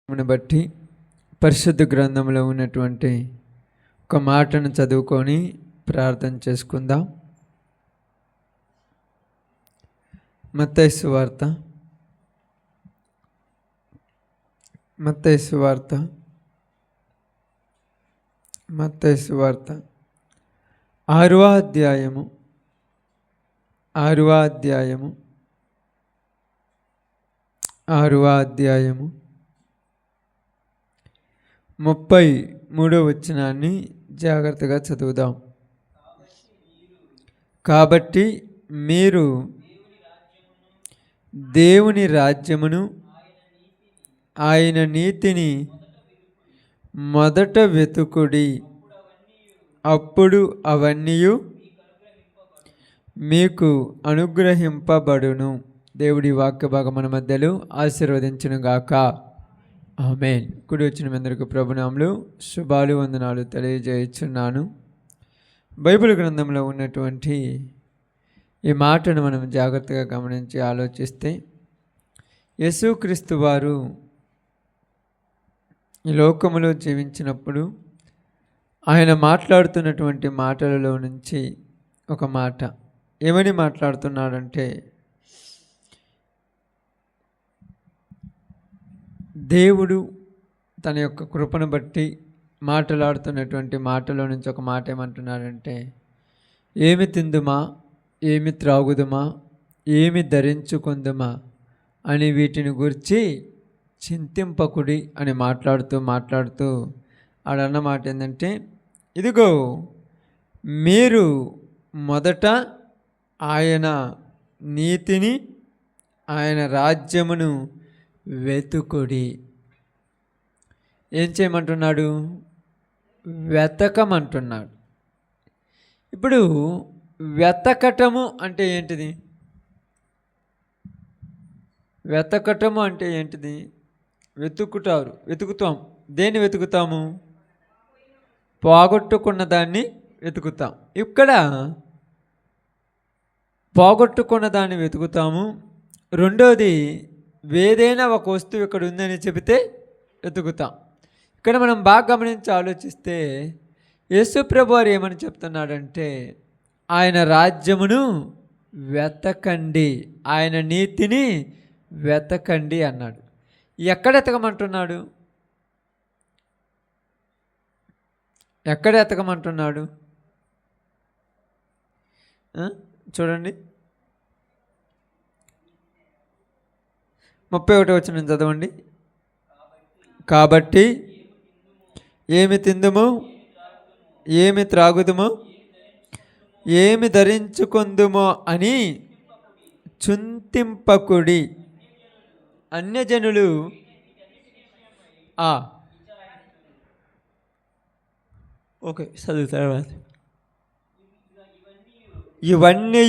బట్టి పరిశుద్ధ గ్రంథంలో ఉన్నటువంటి ఒక మాటను చదువుకొని ప్రార్థన చేసుకుందాం. మత్తయి సువార్త 6వ అధ్యాయము 33వ వచనాన్ని జాగ్రత్తగా చదువుదాం. కాబట్టి మీరు దేవుని రాజ్యమును ఆయన నీతిని మొదట వెతుకుడి, అప్పుడు అవన్నీ మీకు అనుగ్రహింపబడును. దేవుడి వాక్య భాగం మన మధ్యలో ఆశీర్వదించును గాక. ఆమేన్. కుడి వచ్చిన అందరికీ ప్రభునామములు శుభాలు వందనాలు తెలియజేయుచున్నాను. బైబిల్ గ్రంథంలో ఉన్నటువంటి ఈ మాటను మనం జాగ్రత్తగా గమనించి ఆలోచిస్తే, యేసుక్రీస్తు వారు ఈ లోకములో జీవించినప్పుడు ఆయన మాట్లాడుతున్నటువంటి మాటలలో నుంచి ఒక మాట ఏమని మాట్లాడుతున్నాడంటే, దేవుడు తన యొక్క కృపను బట్టి మాట్లాడుతున్నటువంటి మాటలో నుంచి ఒక మాట ఏమంటున్నాడంటే, ఏమి తిందుమా, ఏమి త్రాగుదుమా, ఏమి ధరించుకుందుమా అని వీటిని గురించి చింతింపకుడి అని మాట్లాడుతూ ఆడన్న మాట ఏంటంటే, ఇదిగో మీరు మొదట ఆయన నీతిని ఆయన రాజ్యమును వెతుకుడి. ఏం చేయమంటున్నాడు? వెతకమంటున్నాడు. ఇప్పుడు వెతకటము అంటే ఏంటిది? వెతకటము అంటే ఏంటిది? వెతుకుతాం. దేన్ని వెతుకుతాము? పోగొట్టుకున్న దాన్ని వెతుకుతాం. ఇక్కడ పోగొట్టుకున్న దాన్ని వెతుకుతాము. రెండోది, ఏదైనా ఒక వస్తువు ఇక్కడ ఉందని చెబితే వెతుకుతాం. ఇక్కడ మనం బాగా గమనించి ఆలోచిస్తే యేసుప్రభు వారు ఏమని చెప్తున్నాడంటే, ఆయన రాజ్యమును వెతకండి, ఆయన నీతిని వెతకండి అన్నాడు. ఎక్కడ ఎతకమంటున్నాడు? చూడండి, 31వ వచనం చదవండి. కాబట్టి ఏమి తిందుము, ఏమి త్రాగుదుము, ఏమి ధరించుకుందుమో అని చింతింపకుడి. అన్యజనులు చదువుతారు. ఇవన్నీ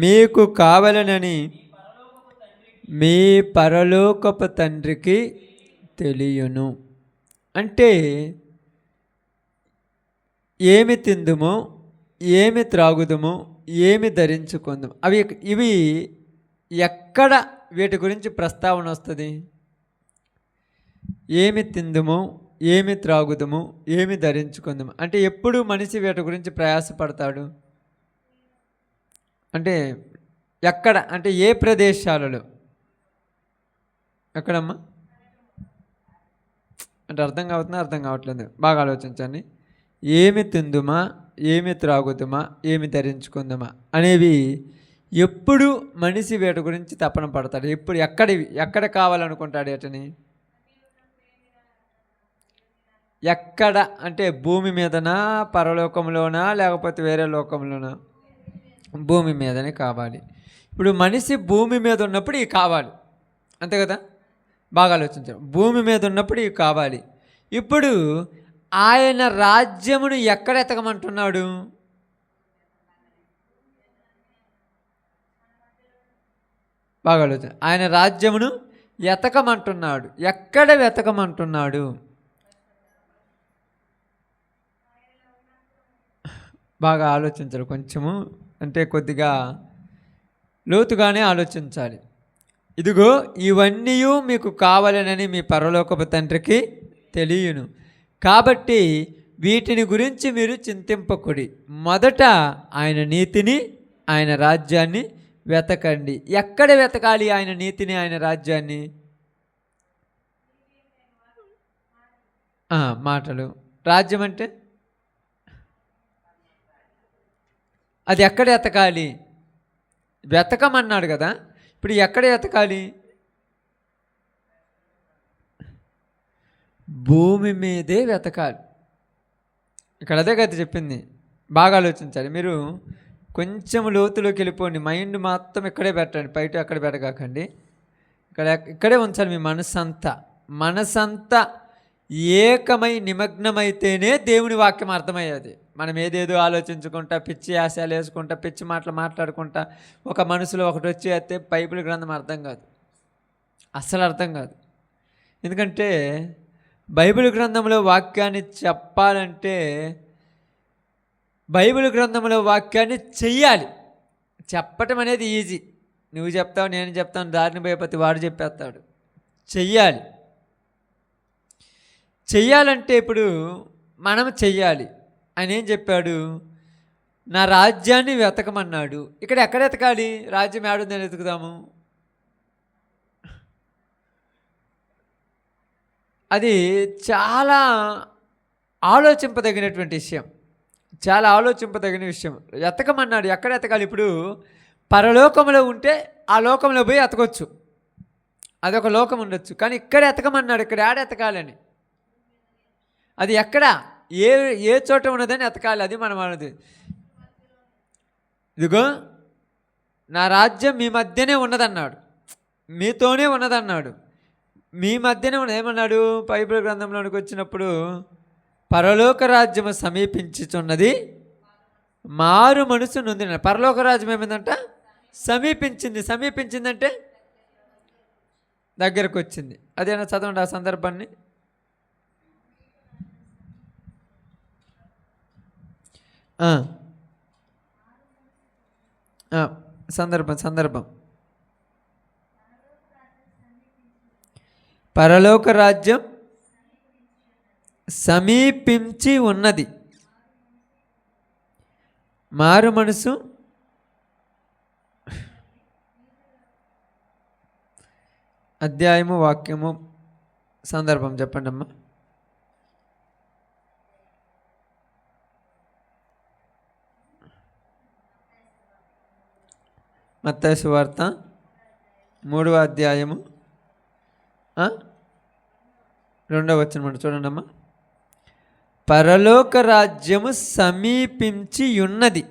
మీకు కావాలనని మీ పరలోకపు తండ్రికి తెలియను. అంటే ఏమి తిందుమో, ఏమి త్రాగుదుమో, ఏమి ధరించుకుందాము, ఇవి ఎక్కడ వీటి గురించి ప్రస్తావన వస్తుంది? ఏమి తిందుమో, ఏమి త్రాగుదము, ఏమి ధరించుకుందాము అంటే ఎప్పుడు మనిషి వీటి గురించి ప్రయాసపడతాడు? అంటే ఎక్కడ? అంటే ఏ ప్రదేశాలలో? ఎక్కడమ్మా? అంటే అర్థం కావట్లేదు. బాగా ఆలోచించండి. ఏమి తిందుమా, ఏమి త్రాగుదుమా, ఏమి ధరించుకుందామా అనేవి ఎప్పుడు మనిషి వీటి గురించి తపన పడతాడు? ఎప్పుడు ఎక్కడ కావాలనుకుంటాడు? ఏటని ఎక్కడ అంటే భూమి మీదనా, పరలోకంలోనా, లేకపోతే వేరే లోకంలోనా? భూమి మీదనే కావాలి. ఇప్పుడు మనిషి భూమి మీద ఉన్నప్పుడు ఇవి కావాలి, అంతే కదా? బాగా ఆలోచించాం. భూమి మీద ఉన్నప్పుడు ఇవి కావాలి. ఇప్పుడు ఆయన రాజ్యమును ఎక్కడ ఎతకమంటున్నాడు? బాగా ఆలోచన. ఆయన రాజ్యమును ఎతకమంటున్నాడు. ఎక్కడ వెతకమంటున్నాడు? బాగా ఆలోచించాలి కొంచెము, అంటే కొద్దిగా లోతుగానే ఆలోచించాలి. ఇదిగో ఇవన్నీ మీకు కావాలనని మీ పరలోకపు తండ్రికి తెలియను. కాబట్టి వీటిని గురించి మీరు చింతింపకుడి, మొదట ఆయన నీతిని ఆయన రాజ్యాన్ని వెతకండి. ఎక్కడ వెతకాలి ఆయన నీతిని ఆయన రాజ్యాన్ని? మాటలు. రాజ్యం అంటే అది ఎక్కడ వెతకాలి? వెతకమన్నాడు కదా, ఇప్పుడు ఎక్కడ వెతకాలి? భూమి మీదే వెతకాలి. ఇక్కడ అదే కదా చెప్పింది. బాగా ఆలోచించాలి. మీరు కొంచెం లోతులోకి వెళ్ళిపోండి. మైండ్ మొత్తం ఇక్కడే పెట్టండి, బయట ఎక్కడ పెట్టకాకండి. ఇక్కడే ఉంచాలి మీ మనసంతా ఏకమై నిమగ్నమైతేనే దేవుని వాక్యం అర్థమయ్యేది. మనం ఏదేదో ఆలోచించుకుంటా, పిచ్చి ఆశయాలు వేసుకుంటా, పిచ్చి మాటలు మాట్లాడుకుంటా ఒక మనసులో ఒకటి వచ్చి అయితే బైబిల్ గ్రంథం అర్థం కాదు, అస్సలు అర్థం కాదు. ఎందుకంటే బైబిల్ గ్రంథంలో వాక్యాన్ని చెప్పాలంటే బైబిల్ గ్రంథంలో వాక్యాన్ని చెయ్యాలి. చెప్పటం అనేది ఈజీ. నువ్వు చెప్తావు, నేను చెప్తాను, దారిని భయపతి వాడు చెప్పేస్తాడు. చెయ్యాలంటే ఇప్పుడు మనం చెయ్యాలి. ఆయన ఏం చెప్పాడు? నా రాజ్యాన్ని వెతకమన్నాడు. ఇక్కడ ఎక్కడ వెతకాలి? రాజ్యం ఏడుందని వెతుకుదాము. అది చాలా ఆలోచింపదగినటువంటి విషయం, చాలా ఆలోచింపదగిన విషయం. ఎతకమన్నాడు. ఎక్కడ ఎతకాలి? ఇప్పుడు పరలోకంలో ఉంటే ఆ లోకంలో పోయి ఎతకొచ్చు, అదొక లోకం ఉండొచ్చు. కానీ ఇక్కడ ఎతకమన్నాడు. ఇక్కడ ఏడ ఎతకాలని? అది ఎక్కడ, ఏ చోట ఉన్నదని ఎతకాలి. అది మనం అన్నది. ఇదిగో నా రాజ్యం మీ మధ్యనే ఉన్నదన్నాడు, మీతోనే ఉన్నదన్నాడు, మీ మధ్యనే ఉన్నది. ఏమన్నాడు? బైబిల్ గ్రంథంలోనికి వచ్చినప్పుడు పరలోక రాజ్యము సమీపించుచున్నది, మారు మనసు నొందిన. పరలోక రాజ్యం ఏమైందంట? సమీపించిందంటే దగ్గరకు వచ్చింది. అదేనా? చదవండి ఆ సందర్భాన్ని. సందర్భం పరలోక రాజ్యం సమీపించి ఉన్నది, మారు మనసు. అధ్యాయము, వాక్యము, సందర్భం చెప్పండి అమ్మా. మత్తయి సువార్త 3వ అధ్యాయము 2వ వచనం చూడండి అమ్మా. పరలోక రాజ్యము సమీపించి ఉన్నది.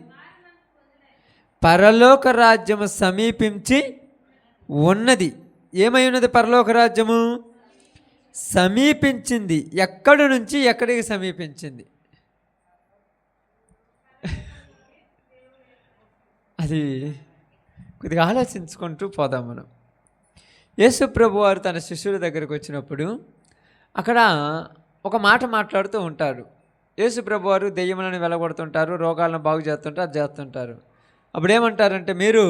పరలోక రాజ్యము సమీపించి ఉన్నది. ఏమై ఉన్నది? పరలోక రాజ్యము సమీపించింది. ఎక్కడి నుంచి ఎక్కడికి సమీపించింది? అది కొద్దిగా ఆలోచించుకుంటూ పోదాం మనం. యేసు ప్రభు వారు తన శిష్యుల దగ్గరకు వచ్చినప్పుడు అక్కడ ఒక మాట మాట్లాడుతూ ఉంటారు. యేసు ప్రభు వారు దెయ్యములను వెలగొడుతుంటారు, రోగాలను బాగు చేస్తుంటారు, అది చేస్తుంటారు. అప్పుడు ఏమంటారంటే, మీరు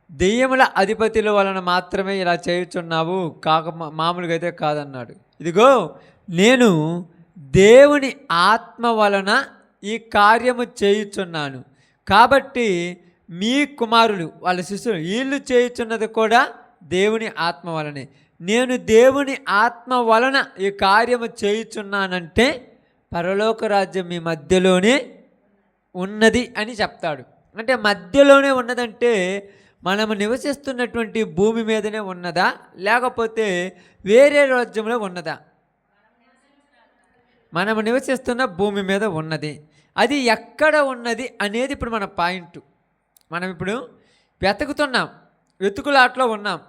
దెయ్యముల అధిపతుల వలన మాత్రమే ఇలా చేయుచున్నావు, మామూలుగా అయితే కాదన్నాడు. ఇదిగో నేను దేవుని ఆత్మ వలన ఈ కార్యము చేయుచున్నాను, కాబట్టి మీ కుమారులు, వాళ్ళ శిష్యులు, వీళ్ళు చేయుచున్నది కూడా దేవుని ఆత్మ వలనే. నేను దేవుని ఆత్మ వలన ఈ కార్యము చేయుచున్నానంటే పరలోక రాజ్యం మీ మధ్యలోనే ఉన్నది అని చెప్తాడు. అంటే మధ్యలోనే ఉన్నదంటే మనము నివసిస్తున్నటువంటి భూమి మీదనే ఉన్నదా, లేకపోతే వేరే రాజ్యంలో ఉన్నదా? మనము నివసిస్తున్న భూమి మీద ఉన్నది. అది ఎక్కడ ఉన్నది అనేది ఇప్పుడు మన పాయింట్. మనం ఇప్పుడు వెతుకుతున్నాం, వెతుకులాట్లో ఉన్నాం.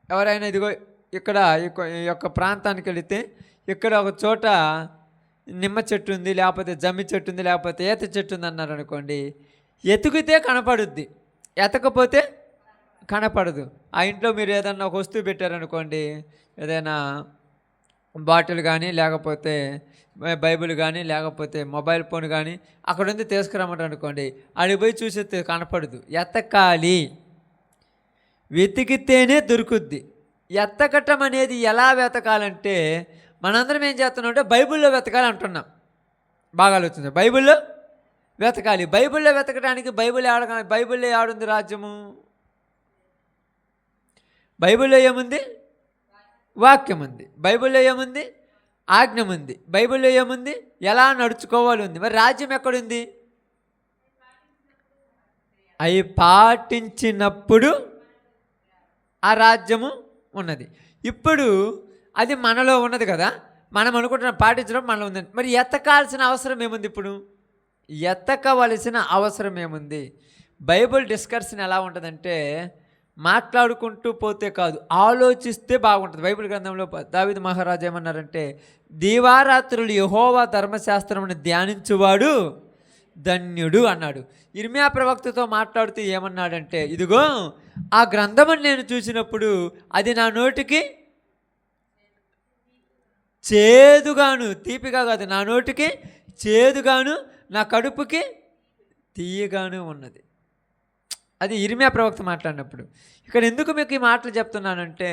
ఎవరైనా ఇదిగో ఇక్కడ ఈ యొక్క ప్రాంతానికి వెళితే ఇక్కడ ఒక చోట నిమ్మ చెట్టు ఉంది, లేకపోతే జమ్మి చెట్టు ఉంది, లేకపోతే ఈత చెట్టు ఉంది అన్నారు అనుకోండి, ఎతుకితే కనపడుద్ది, ఎతకపోతే కనపడదు. ఆ ఇంట్లో మీరు ఏదన్నా ఒక వస్తువు పెట్టారనుకోండి, ఏదైనా బాటిల్ కానీ, లేకపోతే బైబిల్ కానీ, లేకపోతే మొబైల్ ఫోన్ కానీ అక్కడ ఉంది, తీసుకురమ్మంటారు అనుకోండి, అడిగి పోయి చూసేస్తే కనపడదు, ఎతకాలి. వెతికితేనే దొరుకుద్ది. ఎతకటం అనేది ఎలా వెతకాలంటే మనందరం ఏం చేస్తున్నాం అంటే బైబిల్లో వెతకాలి అంటున్నాం. బాగా ఆలోచించండి. బైబిల్లో వెతకాలి. బైబిల్లో వెతకడానికి బైబిల్లో ఏడుంది రాజ్యము? బైబిల్లో ఏముంది? వాక్యం ఉంది. బైబిల్లో ఏముంది? ఆజ్ఞం ఉంది. బైబిల్లో ఏముంది? ఎలా నడుచుకోవాలి ఉంది. మరి రాజ్యం ఎక్కడుంది? అవి పాటించినప్పుడు ఆ రాజ్యము ఉన్నది. ఇప్పుడు అది మనలో ఉన్నది కదా, మనం అనుకుంటున్న పాటించడం మనలో ఉంది. మరి ఎతకాల్సిన అవసరం ఏముంది? ఇప్పుడు ఎతకవలసిన అవసరం ఏముంది? బైబిల్ డిస్కషన్ ఎలా ఉంటుందంటే మాట్లాడుకుంటూ పోతే కాదు, ఆలోచిస్తే బాగుంటుంది. బైబిల్ గ్రంథంలో దావీదు మహారాజు ఏమన్నారంటే, దీవారాత్రులు యెహోవా ధర్మశాస్త్రమును ధ్యానించువాడు ధన్యుడు అన్నాడు. ఇర్మియా ప్రవక్తతో మాట్లాడుతూ ఏమన్నాడంటే, ఇదిగో ఆ గ్రంథమును నేను చూసినప్పుడు అది నా నోటికి చేదుగాను, తీపిగా కాదు, నా నోటికి చేదుగాను, నా కడుపుకి తీయగాను ఉన్నది. అది ఇర్మియా ప్రవక్త మాట్లాడినప్పుడు. ఇక్కడ ఎందుకు మీకు ఈ మాటలు చెప్తున్నానంటే,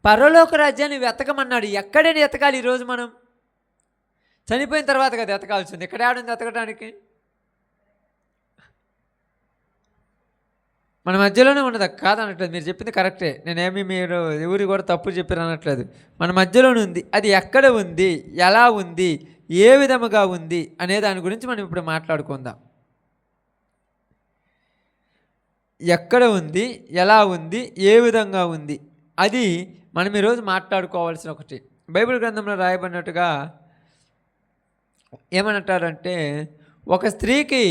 పరలోక రాజ్యాన్ని వెతకమన్నాడు. ఎక్కడైనా ఎతకాలి? ఈరోజు మనం చనిపోయిన తర్వాత కదా ఎతకాల్సింది. ఎక్కడ ఆడుంది ఎతకడానికి? మన మధ్యలోనే ఉన్నది. కాదనట్లేదు, మీరు చెప్పింది కరెక్టే. నేనేమి మీరు ఎవరు కూడా తప్పు చెప్పారు అనట్లేదు. మన మధ్యలోనే ఉంది. అది ఎక్కడ ఉంది, ఎలా ఉంది, ఏ విధముగా ఉంది అనే దాని గురించి మనం ఇప్పుడు మాట్లాడుకుందాం. ఎక్కడ ఉంది, ఎలా ఉంది, ఏ విధంగా ఉంది, అది మనం ఈరోజు మాట్లాడుకోవాల్సిన ఒకటి. బైబిల్ గ్రంథంలో రాయబడినట్టుగా ఏమంటారంటే, ఒక స్త్రీకి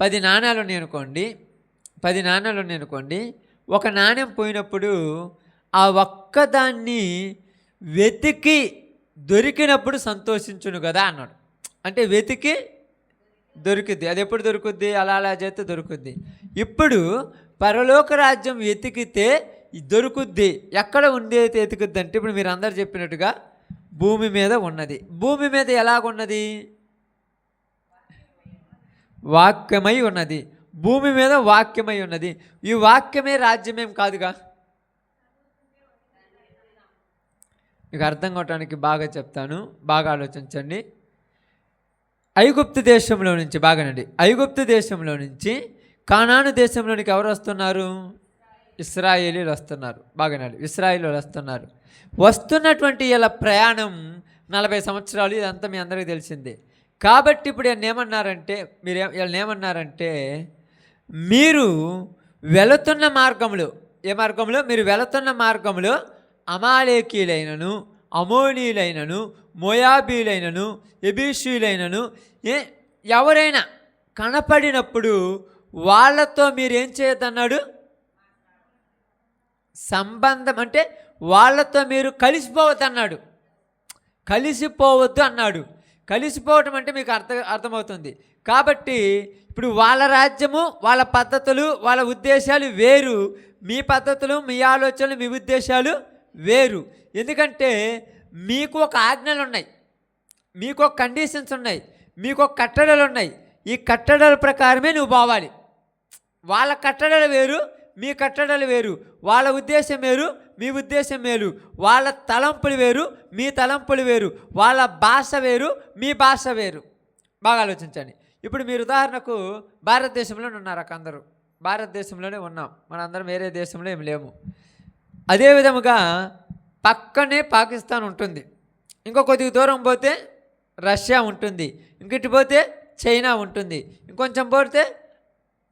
10 నాణ్యాలు ఉన్నాయి అనుకోండి, 10 నాణ్యాలు ఉన్నాయి అనుకోండి, ఒక నాణ్యం పోయినప్పుడు ఆ ఒక్కదాన్ని వెతికి దొరికినప్పుడు సంతోషించును కదా అన్నాడు. అంటే వెతికి దొరుకుద్ది. అది ఎప్పుడు దొరుకుద్ది? అలా చేస్తే దొరుకుద్ది. ఇప్పుడు పరలోక రాజ్యం వెతికితే దొరుకుద్ది. ఎక్కడ ఉంది అయితే వెతుకుద్ది అంటే, ఇప్పుడు మీరు అందరు చెప్పినట్టుగా భూమి మీద ఉన్నది. భూమి మీద ఎలాగున్నది? వాక్యమై ఉన్నది. భూమి మీద వాక్యమై ఉన్నది. ఈ వాక్యమే రాజ్యమేం కాదుగా. మీకు అర్థం కావటానికి బాగా చెప్తాను, బాగా ఆలోచించండి. ఐగుప్తు దేశంలో నుంచి, బాగానండి, ఐగుప్తు దేశంలో నుంచి కానాను దేశంలోనికి ఎవరు వస్తున్నారు? ఇశ్రాయేలీలు వస్తున్నారు. బాగానండి, ఇశ్రాయేలీలు వస్తున్నారు. వస్తున్నటువంటి ఇలా ప్రయాణం 40 సంవత్సరాలు. ఇదంతా మీ అందరికీ తెలిసిందే. కాబట్టి ఇప్పుడు ఏమన్నారంటే, ఏమన్నారంటే, మీరు వెళుతున్న మార్గంలో, ఏ మార్గంలో? మీరు వెళుతున్న మార్గంలో అమాలేకీలైనను, అమోనీలైనను, మోయాబీలైనను, ఎబీషీలైనను ఎవరైనా కనపడినప్పుడు వాళ్ళతో మీరేం చేయొద్దన్నాడు? సంబంధం అంటే వాళ్ళతో మీరు కలిసిపోవద్దు అన్నాడు. కలిసిపోవద్దు అన్నాడు. కలిసిపోవటం అంటే మీకు అర్థమవుతుంది. కాబట్టి ఇప్పుడు వాళ్ళ రాజ్యము, వాళ్ళ పద్ధతులు, వాళ్ళ ఉద్దేశాలు వేరు. మీ పద్ధతులు, మీ ఆలోచనలు, మీ ఉద్దేశాలు వేరు. ఎందుకంటే మీకు ఒక ఆజ్ఞలు ఉన్నాయి, మీకు ఒక కండిషన్స్ ఉన్నాయి, మీకు ఒక కట్టడలు ఉన్నాయి. ఈ కట్టడల ప్రకారమే నువ్వు పోవాలి. వాళ్ళ కట్టడలు వేరు, మీ కట్టడలు వేరు. వాళ్ళ ఉద్దేశం వేరు, మీ ఉద్దేశం వేరు. వాళ్ళ తలంపులు వేరు, మీ తలంపులు వేరు. వాళ్ళ భాష వేరు, మీ భాష వేరు. బాగా ఆలోచించండి. ఇప్పుడు మీరు ఉదాహరణకు భారతదేశంలోనే ఉన్నారు. అందరూ భారతదేశంలోనే ఉన్నాం, మనందరం వేరే దేశంలో ఏమి లేము. అదే విధముగా పక్కనే పాకిస్తాన్ ఉంటుంది, ఇంకో కొద్దిగా దూరం పోతే రష్యా ఉంటుంది, ఇంకటి పోతే చైనా ఉంటుంది, ఇంకొంచెం పోతే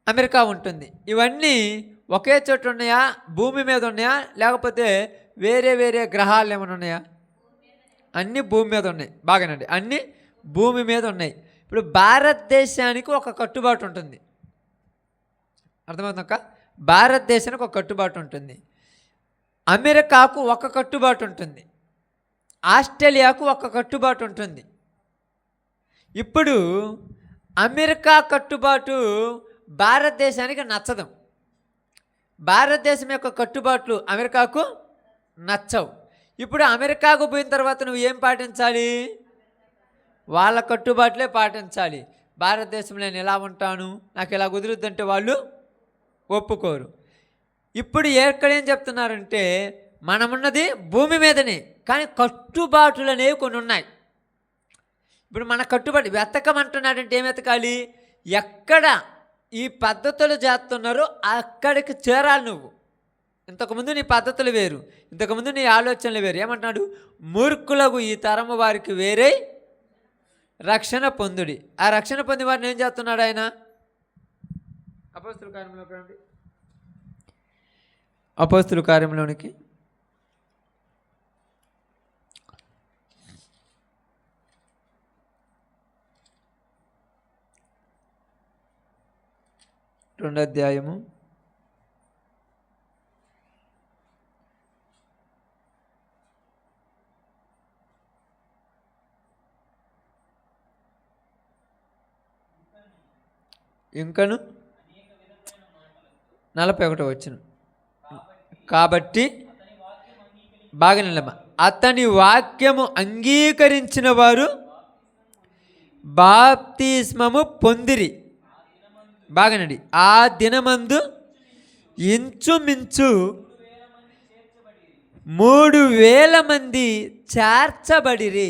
అమెరికా ఉంటుంది. ఇవన్నీ ఒకే చోట ఉన్నాయా? భూమి మీద ఉన్నాయా? లేకపోతే వేరే వేరే గ్రహాలు ఏమైనా ఉన్నాయా? అన్నీ భూమి మీద ఉన్నాయి. బాగానండి, అన్నీ భూమి మీద ఉన్నాయి. ఇప్పుడు భారతదేశానికి ఒక కట్టుబాటు ఉంటుంది. అర్థమవుతుందక్క? భారతదేశానికి ఒక కట్టుబాటు ఉంటుంది. అమెరికాకు ఒక కట్టుబాటు ఉంటుంది. ఆస్ట్రేలియాకు ఒక కట్టుబాటు ఉంటుంది. ఇప్పుడు అమెరికా కట్టుబాటు భారతదేశానికి నచ్చదు. భారతదేశం యొక్క కట్టుబాట్లు అమెరికాకు నచ్చవు. ఇప్పుడు అమెరికాకు పోయిన తర్వాత నువ్వు ఏం పాటించాలి? వాళ్ళ కట్టుబాట్లే పాటించాలి. భారతదేశంలో నేను ఎలా ఉంటాను, నాకు ఎలా కుదురుద్దంటే వాళ్ళు ఒప్పుకోరు. ఇప్పుడు ఎక్కడేం చెప్తున్నారంటే మనమున్నది భూమి మీదనే, కానీ కట్టుబాటులు అనేవి కొన్ని ఉన్నాయి. ఇప్పుడు మన కట్టుబడి వెతకమంటున్నాడంటే ఏం వెతకాలి? ఎక్కడ ఈ పద్ధతులు చేస్తున్నారో అక్కడికి చేరాలి నువ్వు. ఇంతకుముందు నీ పద్ధతులు వేరు, ఇంతకుముందు నీ ఆలోచనలు వేరు. ఏమంటున్నాడు? మూర్ఖులకు ఈ తరము వారికి వేరే రక్షణ పొందుడి. ఆ రక్షణ పొంది వారిని ఏం చేస్తున్నాడు ఆయన? అపోస్తుల కార్యంలోకి రండి. అపోస్తుల కార్యంలోనికి రెండో అధ్యాయము 41 వచ్చిన. కాబట్టి బాగా నిలమ అతని వాక్యము అంగీకరించిన వారు బాప్తిస్మము పొందిరి. బాగానండి. ఆ దినమందు ఇంచుమించు 3,000 మంది చేర్చబడిరి.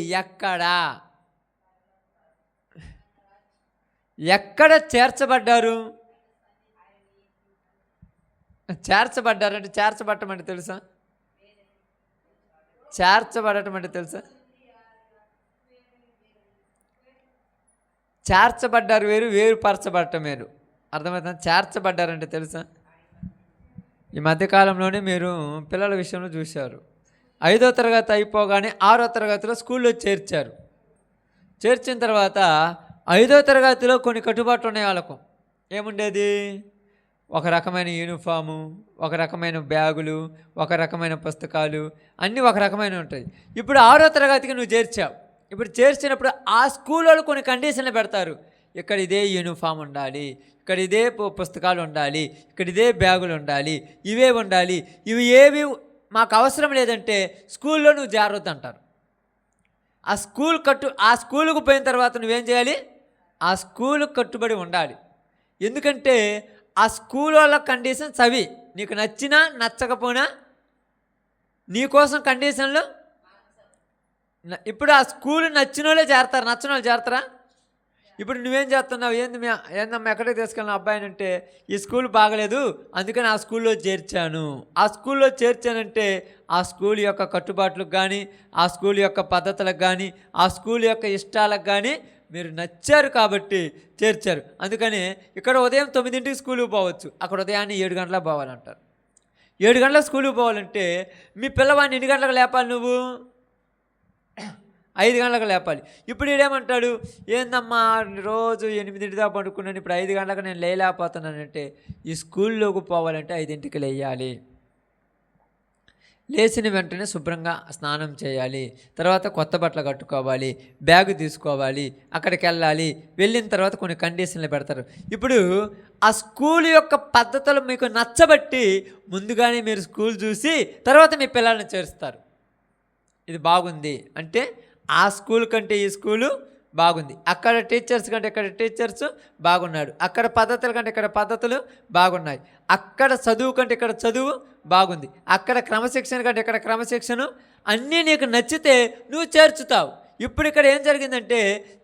ఎక్కడ చేర్చబడ్డారు? చేర్చబడ్డారంటే చేర్చబడటం అంటే తెలుసా? చేర్చబడటం అంటే తెలుసా? చేర్చబడ్డారు వేరు, వేరుపరచబడటం వేరు. అర్థమవుతుందా? చేర్చబడ్డారంటే తెలుసా? ఈ మధ్యకాలంలోనే మీరు పిల్లల విషయంలో చూశారు. 5వ తరగతి అయిపోగానే 6వ తరగతిలో స్కూల్లో చేర్చారు. చేర్చిన తర్వాత 5వ తరగతిలో కొన్ని కట్టుబాట్లు ఉన్నాయి వాళ్ళకు. ఏముండేది? ఒక రకమైన యూనిఫాము, ఒక రకమైన బ్యాగులు, ఒక రకమైన పుస్తకాలు, అన్నీ ఒక రకమైన ఉంటాయి. ఇప్పుడు 6వ తరగతికి నువ్వు చేర్చావు. ఇప్పుడు చేర్చినప్పుడు ఆ స్కూల్ వాళ్ళు కొన్ని కండిషన్లు పెడతారు. ఇక్కడ ఇదే యూనిఫామ్ ఉండాలి, ఇక్కడ ఇదే పుస్తకాలు ఉండాలి, ఇక్కడ ఇదే బ్యాగులు ఉండాలి, ఇవే ఉండాలి. ఇవి ఏవి మాకు అవసరం లేదంటే స్కూల్లో నువ్వు జాగ్రత్త అంటారు. ఆ స్కూలుకు పోయిన తర్వాత నువ్వేం చేయాలి? ఆ స్కూలుకు కట్టుబడి ఉండాలి. ఎందుకంటే ఆ స్కూల్ వాళ్ళ కండిషన్స్ అవి. నీకు నచ్చినా నచ్చకపోయినా నీకోసం కండిషన్లు. ఇప్పుడు ఆ స్కూల్ నచ్చిన వాళ్ళే చేరతారు, నచ్చిన వాళ్ళు చేరతారా? ఇప్పుడు నువ్వేం చేస్తున్నావు? ఏందమ్మా ఎక్కడికి తీసుకెళ్ళిన అబ్బాయిని అంటే ఈ స్కూల్ బాగలేదు అందుకని ఆ స్కూల్లో చేర్చాను. ఆ స్కూల్లో చేర్చానంటే ఆ స్కూల్ యొక్క కట్టుబాట్లకు కానీ, ఆ స్కూల్ యొక్క పద్ధతులకు కానీ, ఆ స్కూల్ యొక్క ఇష్టాలకు కానీ మీరు నచ్చారు కాబట్టి చేర్చారు. అందుకని ఇక్కడ ఉదయం 9ంటికి స్కూల్కి పోవచ్చు, అక్కడ ఉదయాన్నే 7 గంటలకు పోవాలంటారు. 7 గంటలకు స్కూల్కి పోవాలంటే మీ పిల్లవాడిని ఎన్ని గంటలకు లేపాలి? నువ్వు 5 గంటలకు లేపాలి. ఇప్పుడు ఈడేమంటాడు? ఏందమ్మా రోజు 8ంటి దాకా పడుకున్నాను, ఇప్పుడు 5 గంటలకు నేను లేకపోతున్నానంటే ఈ స్కూల్లోకి పోవాలంటే 5ంటికి లేయాలి. లేచిన వెంటనే శుభ్రంగా స్నానం చేయాలి, తర్వాత కొత్త బట్టలు కట్టుకోవాలి, బ్యాగు తీసుకోవాలి, అక్కడికి వెళ్ళాలి. వెళ్ళిన తర్వాత కొన్ని కండిషన్లు పెడతారు. ఇప్పుడు ఆ స్కూల్ యొక్క పద్ధతులు మీకు నచ్చబట్టి ముందుగానే మీరు స్కూల్ చూసి తర్వాత మీ పిల్లల్ని చేరుస్తారు. ఇది బాగుంది అంటే ఆ స్కూల్ కంటే ఈ స్కూలు బాగుంది, అక్కడ టీచర్స్ కంటే ఇక్కడ టీచర్స్ బాగున్నాడు, అక్కడ పద్ధతుల కంటే ఇక్కడ పద్ధతులు బాగున్నాయి, అక్కడ చదువు కంటే ఇక్కడ చదువు బాగుంది, అక్కడ క్రమశిక్షణ కంటే ఇక్కడ క్రమశిక్షణ, అన్నీ నీకు నచ్చితే నువ్వు చేర్చుతావు. ఇప్పుడు ఇక్కడ ఏం జరిగిందంటే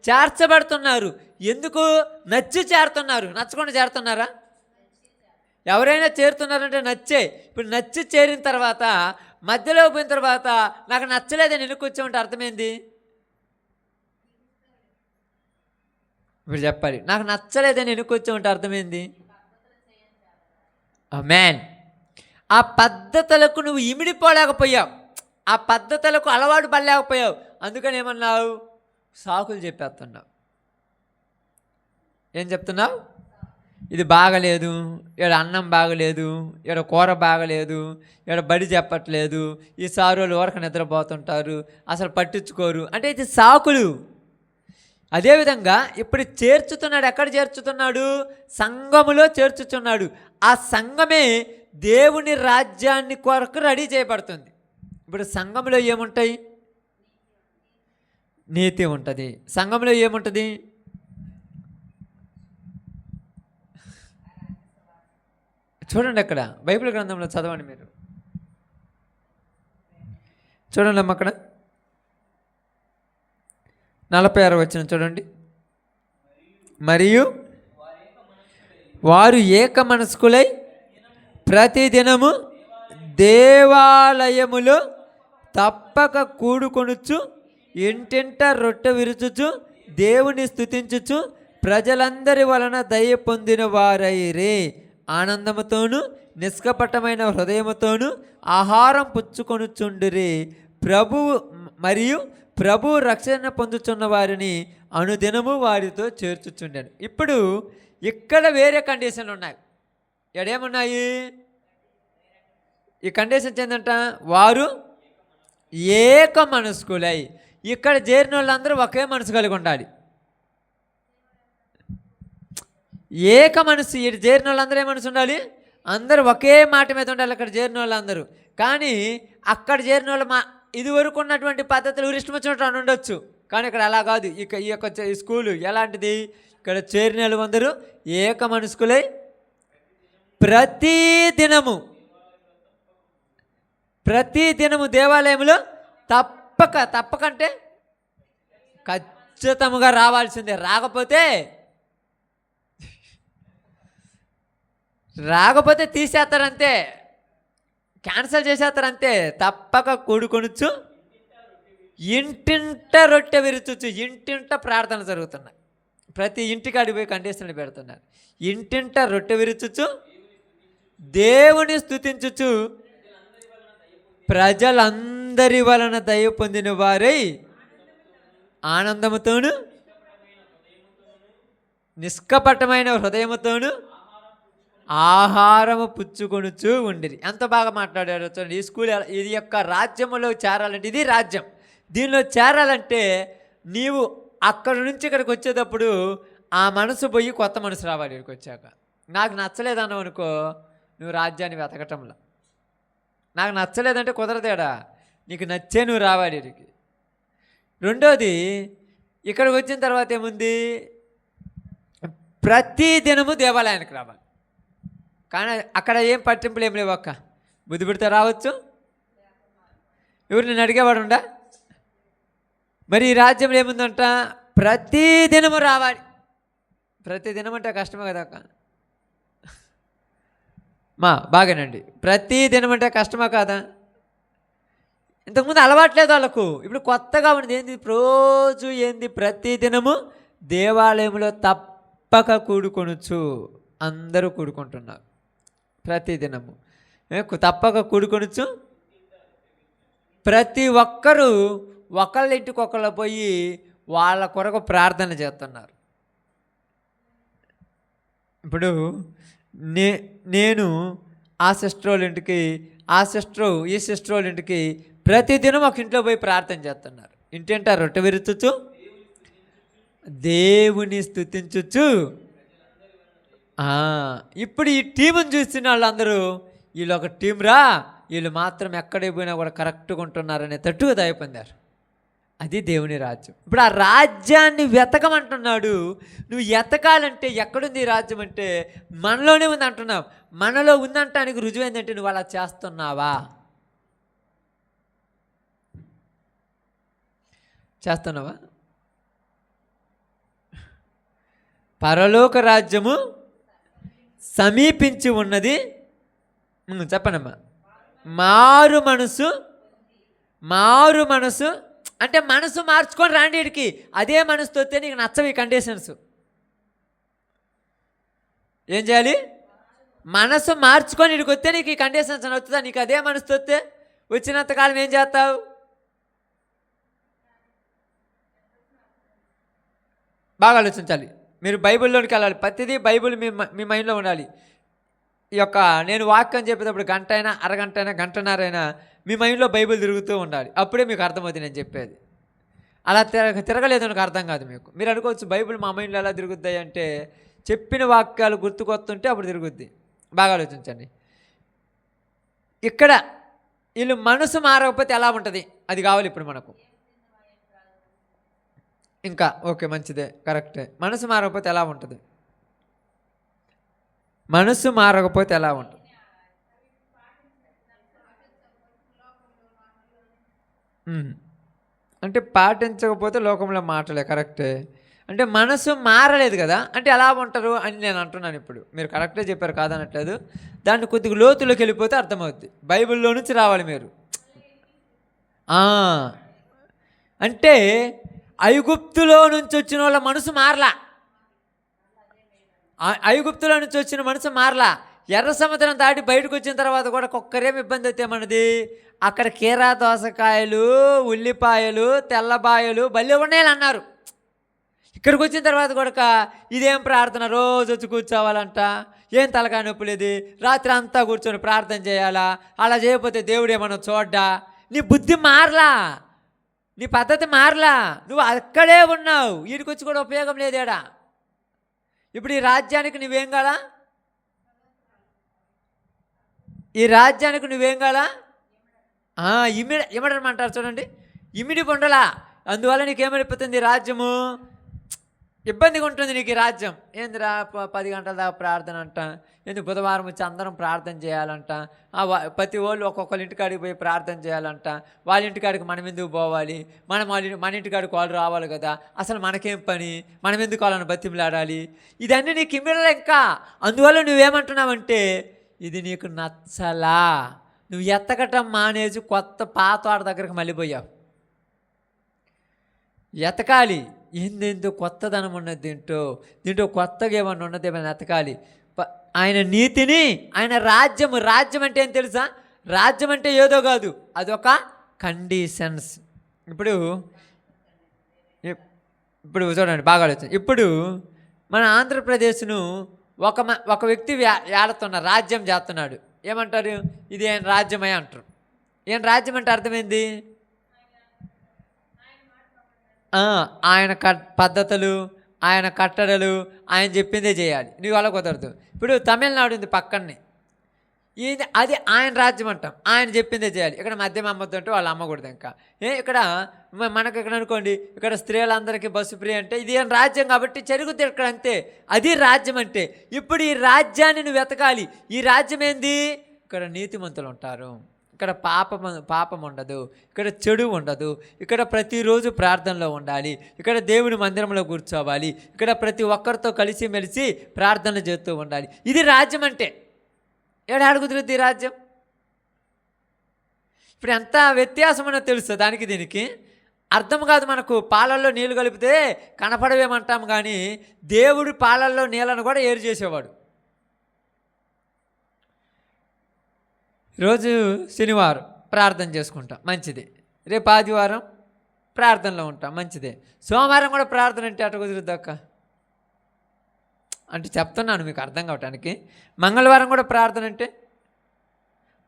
చేర్చబడుతున్నారు. ఎందుకు? నచ్చి చేరుతున్నారు, నచ్చకుండా చేరుతున్నారా? ఎవరైనా చేరుతున్నారంటే నచ్చే. ఇప్పుడు నచ్చి చేరిన తర్వాత మధ్యలో పోయిన తర్వాత నాకు నచ్చలేదని వెనక్కి వచ్చామంటే అర్థమైంది? ఇప్పుడు చెప్పాలి, నాకు నచ్చలేదని వెనక్కి వచ్చామంటే అర్థమైంది? ఆమేన్. ఆ పద్ధతులకు నువ్వు ఇమిడిపోలేకపోయావు, ఆ పద్ధతులకు అలవాటు పడలేకపోయావు. అందుకని ఏమన్నావు? సాకులు చెప్పేస్తున్నావు. ఏం చెప్తున్నావు? ఇది బాగలేదు, ఇక్కడ అన్నం బాగలేదు, ఇక్కడ కూర బాగలేదు, ఇక్కడ బడి చెప్పట్లేదు, ఈ సారోళ్ళు ఊరక నిద్రపోతుంటారు, అసలు పట్టించుకోరు అంటే ఇది సాకులు. అదేవిధంగా ఇప్పుడు చేర్చుతున్నాడు. ఎక్కడ చేర్చుతున్నాడు? సంఘములో చేర్చుతున్నాడు. ఆ సంఘమే దేవుని రాజ్యాన్ని కొరకు రెడీ చేయబడుతుంది. ఇప్పుడు సంఘంలో ఏముంటాయి? నీతి ఉంటుంది. సంఘంలో ఏముంటుంది? చూడండి అక్కడ బైబిల్ గ్రంథంలో చదవండి మీరు. చూడండి అమ్మ అక్కడ 46 వచనం చూడండి. మరియు వారు ఏక మనస్కులై ప్రతిదినము దేవాలయములో తప్పక కూడుకొనుచు ఇంటింట రొట్టె విరుచుచు దేవుని స్తుతించుచు ప్రజలందరి వలన దయ పొందిన వారైరే. ఆనందముతోనూ నిష్కపటమైన హృదయముతోనూ ఆహారం పుచ్చుకొనుచుండిరి. ప్రభు రక్షణ పొందుతున్న వారిని అనుదినము వారితో చేర్చుచుండాను. ఇప్పుడు ఇక్కడ వేరే కండిషన్లు ఉన్నాయి. ఎక్కడేమున్నాయి? ఈ కండిషన్స్ ఏంటంట? వారు ఏక మనస్కులై. ఇక్కడ చేరిన వాళ్ళందరూ ఒకే మనసు కలిగి ఉండాలి. ఏక మనసు. ఇటు చేరిన వాళ్ళందరూ ఏ మనసు ఉండాలి? అందరూ ఒకే మాట మీద ఉండాలి అక్కడ చేరిన వాళ్ళందరూ. కానీ అక్కడ చేరిన వాళ్ళు ఇదివరకు ఉన్నటువంటి పద్ధతులు ఇష్టం వచ్చినట్టు అని ఉండొచ్చు, కానీ ఇక్కడ అలా కాదు. ఈ యొక్క స్కూలు ఎలాంటిది? ఇక్కడ చేరిన వాళ్ళు అందరూ ఏక మనస్కులై ప్రతిదినము దేవాలయంలో తప్పకంటే ఖచ్చితంగా రావాల్సిందే. రాకపోతే తీసేస్తారంతే, క్యాన్సిల్ చేసేస్తారంతే. తప్పక కూడుకొనుచు ఇంటింట రొట్టె విరుచుచు. ఇంటింట ప్రార్థన జరుగుతున్నాయి. ప్రతి ఇంటికి అడిగిపోయి కండిషన్లు పెడుతున్నారు. ఇంటింట రొట్టె విరుచుచు దేవుని స్తుతించుచు ప్రజలందరి వలన దయ పొందిన వారై ఆనందముతోను నిష్కపటమైన హృదయముతోను ఆహారము పుచ్చుకొనుచు ఉండిరి. ఎంత బాగా మాట్లాడారు చూడండి. ఈ స్కూల్ ఇది యొక్క రాజ్యంలో చేరాలంటే, ఇది రాజ్యం, దీనిలో చేరాలంటే నీవు అక్కడ నుంచి ఇక్కడికి వచ్చేటప్పుడు ఆ మనసు పోయి కొత్త మనసు రావాలి. ఇక్కడికి వచ్చాక నాకు నచ్చలేదన్నావు అనుకో, నువ్వు రాజ్యాన్ని వెతకటంలో. నాకు నచ్చలేదంటే కుదరదేడా, నీకు నచ్చే నువ్వు రావాలి ఇక్కడికి. రెండోది, ఇక్కడికి వచ్చిన తర్వాత ఏముంది? ప్రతి దినము దేవాలయానికి రావాలి. కానీ అక్కడ ఏం పట్టింపులు ఏం లేవు. బుద్ధి పెడితే రావచ్చు, ఎవరు నేను అడిగేవాడు ఉండా. మరి ఈ రాజ్యంలో ఏముందంట? ప్రతిదినము రావాలి. ప్రతిదినం అంటే కష్టమే కదా అక్క? బాగానండి. ప్రతిదినం అంటే కష్టమా కాదా? ఇంతకుముందు అలవాట్లేదు వాళ్ళకు, ఇప్పుడు కొత్తగా ఉన్నది ఏంది? రోజు ఏంది? ప్రతిదినము దేవాలయంలో తప్పక కూడుకొనుచు. అందరూ కూడుకుంటున్నారు ప్రతిదినము, తప్పక కూడుకొనుచు. ప్రతి ఒక్కరూ ఒకళ్ళ ఇంటికి ఒకళ్ళు పోయి వాళ్ళ కొరకు ప్రార్థన చేస్తున్నారు. ఇప్పుడు నేను ఆ సిస్టర్ వాళ్ళ ఇంటికి, ఆ సిస్టరు ఈ సిస్టర్ వాళ్ళ ఇంటికి ప్రతిదినం ఒక ఇంట్లో పోయి ప్రార్థన చేస్తున్నారు. ఇంటింట రొట్టె విరుచుచు దేవుని స్తుతించుచు. ఇప్పుడు ఈ టీముని చూస్తున్న వాళ్ళందరూ వీళ్ళు ఒక టీం రా, వీళ్ళు మాత్రం ఎక్కడికి పోయినా కూడా కరెక్ట్గా ఉంటున్నారనే తట్టుగా దయ పొందారు. అది దేవుని రాజ్యం. ఇప్పుడు ఆ రాజ్యాన్ని వెతకమంటున్నాడు. నువ్వు ఎతకాలంటే ఎక్కడుంది ఈ రాజ్యం అంటే మనలోనే ఉంది అంటున్నావు. మనలో ఉందంటానికి రుజువు ఏంటంటే నువ్వు అలా చేస్తున్నావా? పరలోక రాజ్యము సమీపించి ఉన్నది. చెప్పనమ్మా. మారు మనసు అంటే మనసు మార్చుకొని రాండి వీడికి. అదే మనసుతో వస్తే నీకు నచ్చవు ఈ కండిషన్స్. ఏం చేయాలి? మనసు మార్చుకొని వీడికి వస్తే నీకు ఈ కండిషన్స్ నచ్చుతా. నీకు అదే మనసుతో వస్తే వచ్చినంతకాలం ఏం చేస్తావు? బాగా ఆలోచించాలి. మీరు బైబిల్లోనికి వెళ్ళాలి. ప్రతిదీ బైబిల్ మీ మైండ్లో ఉండాలి. ఈ యొక్క నేను వాక్యం చెప్పేటప్పుడు గంట అయినా, అరగంట అయినా, గంటన్నరైనా మీ మైండ్లో బైబిల్ తిరుగుతూ ఉండాలి. అప్పుడే మీకు అర్థమవుతుంది నేను చెప్పేది. అలా తిరగలేదు నాకు అర్థం కాదు మీకు. మీరు అనుకోవచ్చు బైబిల్ మా మైండ్లో ఎలా తిరుగుద్ది అంటే, చెప్పిన వాక్యాలు గుర్తుకొస్తుంటే అప్పుడు తిరుగుద్ది. బాగా ఆలోచించండి. ఇక్కడ వీళ్ళు మనసు మారకపోతే ఎలా ఉంటుంది? అది కావాలి ఇప్పుడు మనకు. ఇంకా ఓకే, మంచిదే, కరెక్టే. మనసు మారకపోతే ఎలా ఉంటుంది? మనసు మారకపోతే ఎలా ఉంటుంది? ఉమ్. అంటే పాటించకపోతే లోకంలో మాటలే కరెక్టే. అంటే మనసు మారలేదు కదా, అంటే ఎలా ఉంటారు అని నేను అంటున్నాను. ఇప్పుడు మీరు కరెక్టే చెప్పారు, కాదనట్లేదు. దాన్ని కొద్దిగా లోతులోకి వెళ్ళిపోతే అర్థమవుద్ది. బైబిల్లో నుంచి రావాలి మీరు. ఆ, అంటే ఐగుప్తులో నుంచి వచ్చిన వాళ్ళ మనసు మారలా. ఐగుప్తులో నుంచి వచ్చిన మనసు మారలా. ఎర్ర సముద్రం దాటి బయటకు వచ్చిన తర్వాత కూడా ఒక్కరేం ఇబ్బంది అయితే మనది, అక్కడ కీరా దోసకాయలు, ఉల్లిపాయలు, తెల్లబాయలు భలే ఉన్నాయని అన్నారు. ఇక్కడికి వచ్చిన తర్వాత కూడా ఇదేం ప్రార్థన, రోజు వచ్చి కూర్చోవాలంట, ఏం తలకాయ నొప్పి లేదు, రాత్రి అంతా కూర్చొని ప్రార్థన చేయాలా, అలా చేయకపోతే దేవుడు ఏమన్నా చూడ్డా. నీ బుద్ధి మారలా, నీ పద్ధతి మారలా, నువ్వు అక్కడే ఉన్నావు. వీడికి వచ్చి కూడా ఉపయోగం లేదేడా. ఇప్పుడు ఈ రాజ్యానికి నువ్వేం కాలా, ఈ రాజ్యానికి నువ్వేం కాలా, ఇమ్మడమంటారు చూడండి, ఇమిడి పొండలా. అందువల్ల నీకేమైపోతుంది, రాజ్యము ఇబ్బందిగా ఉంటుంది నీకు. ఈ రాజ్యం ఏందిరా 10 గంటల దాకా ప్రార్థన అంట, ఎందుకు బుధవారం వచ్చి అందరం ప్రార్థన చేయాలంట, ప్రతి వాళ్ళు ఒక్కొక్కరి ఇంటికాడికి పోయి ప్రార్థన చేయాలంట, వాళ్ళ ఇంటికాడికి మనం ఎందుకు పోవాలి, మన ఇంటికాడికి వాళ్ళు రావాలి కదా, అసలు మనకేం పని, మనం ఎందుకు వాళ్ళని బతిమలాడాలి, ఇదన్నీ నీకు ఇమ్మడలే ఇంకా. అందువల్ల నువ్వేమంటున్నావంటే ఇది నీకు నచ్చలా, నువ్వు ఎత్తకటం మానేసి పాత వాడి దగ్గరికి మళ్ళీ పోయావు. ఎతకాలి, ఏందేందో కొత్తదనం ఉన్నది, దీంట్లో కొత్తగా ఏమన్నా ఉన్నది, ఏమైనా ఎతకాలి. ఆయన నీతిని, ఆయన రాజ్యం అంటే ఏం తెలుసా, రాజ్యం అంటే ఏదో కాదు, అదొక కండిషన్స్. ఇప్పుడు చూడండి బాగా ఆలోచన. ఇప్పుడు మన ఆంధ్రప్రదేశ్ను ఒక వ్యక్తి ఏడుతున్నాడు, రాజ్యం చేస్తున్నాడు. ఏమంటారు, ఇది ఆయన రాజ్యమే అంటారు. ఏం రాజ్యం అంటే అర్థమైంది, ఆయన పద్ధతులు, ఆయన కట్టడలు, ఆయన చెప్పిందే చేయాలి, నువ్వు అలా కుదరదు. ఇప్పుడు తమిళనాడు ఉంది పక్కనే, అది ఆయన రాజ్యం అంటాం, ఆయన చెప్పిందే చేయాలి. ఇక్కడ మద్యం అమ్మద్దు అంటే వాళ్ళు అమ్మకూడదు. ఇంకా ఇక్కడ మనకు ఇక్కడ అనుకోండి, ఇక్కడ స్త్రీలందరికీ బస్సు ఫ్రీ అంటే ఇది ఏం రాజ్యం కాబట్టి జరుగుతుంది ఇక్కడ, అంతే. అది రాజ్యం అంటే. ఇప్పుడు ఈ రాజ్యాన్ని నువ్వు వెతకాలి. ఈ రాజ్యం ఏంది, ఇక్కడ నీతిమంతులు ఉంటారు, ఇక్కడ పాపం ఉండదు, ఇక్కడ చెడు ఉండదు, ఇక్కడ ప్రతిరోజు ప్రార్థనలో ఉండాలి, ఇక్కడ దేవుని మందిరంలో కూర్చోవాలి, ఇక్కడ ప్రతి ఒక్కరితో కలిసిమెలిసి ప్రార్థన చేస్తూ ఉండాలి. ఇది రాజ్యం అంటే. ఏడాడు కుదురుద్ది ఈ రాజ్యం. ఇప్పుడు ఎంత వ్యత్యాసం అన్నో తెలుసు దానికి దీనికి అర్థం కాదు మనకు. పాలల్లో నీళ్ళు కలిపితే కనపడవేమంటాం, కానీ దేవుడి పాలల్లో నీళ్ళను కూడా ఏరు చేసేవాడు. రోజు శనివారం ప్రార్థన చేసుకుంటాం, మంచిదే. రేపు ఆదివారం ప్రార్థనలో ఉంటాం, మంచిదే. సోమవారం కూడా ప్రార్థన అంటే అటు కుదురుద్దాక అంటే చెప్తున్నాను మీకు అర్థం కావటానికి. మంగళవారం కూడా ప్రార్థన అంటే,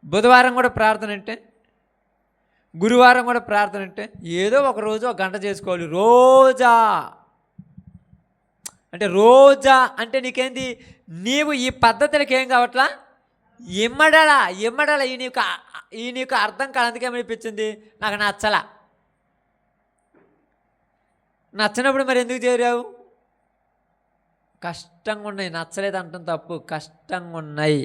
బుధవారం కూడా ప్రార్థన అంటే, గురువారం కూడా ప్రార్థన అంటే, ఏదో ఒక రోజు ఒక గంట చేసుకోవాలి. రోజా అంటే నీకేంది, నీవు ఈ పద్ధతులకి ఏం కావట్లా, ఇమ్మడలా ఈ నీకు అర్థం కాదు. అందుకే ఏమనిపించింది, నాకు నచ్చినప్పుడు మరి ఎందుకు చేరావు. కష్టంగా ఉన్నాయి, నచ్చలేదు అంటాం తప్పు, కష్టంగా ఉన్నాయి.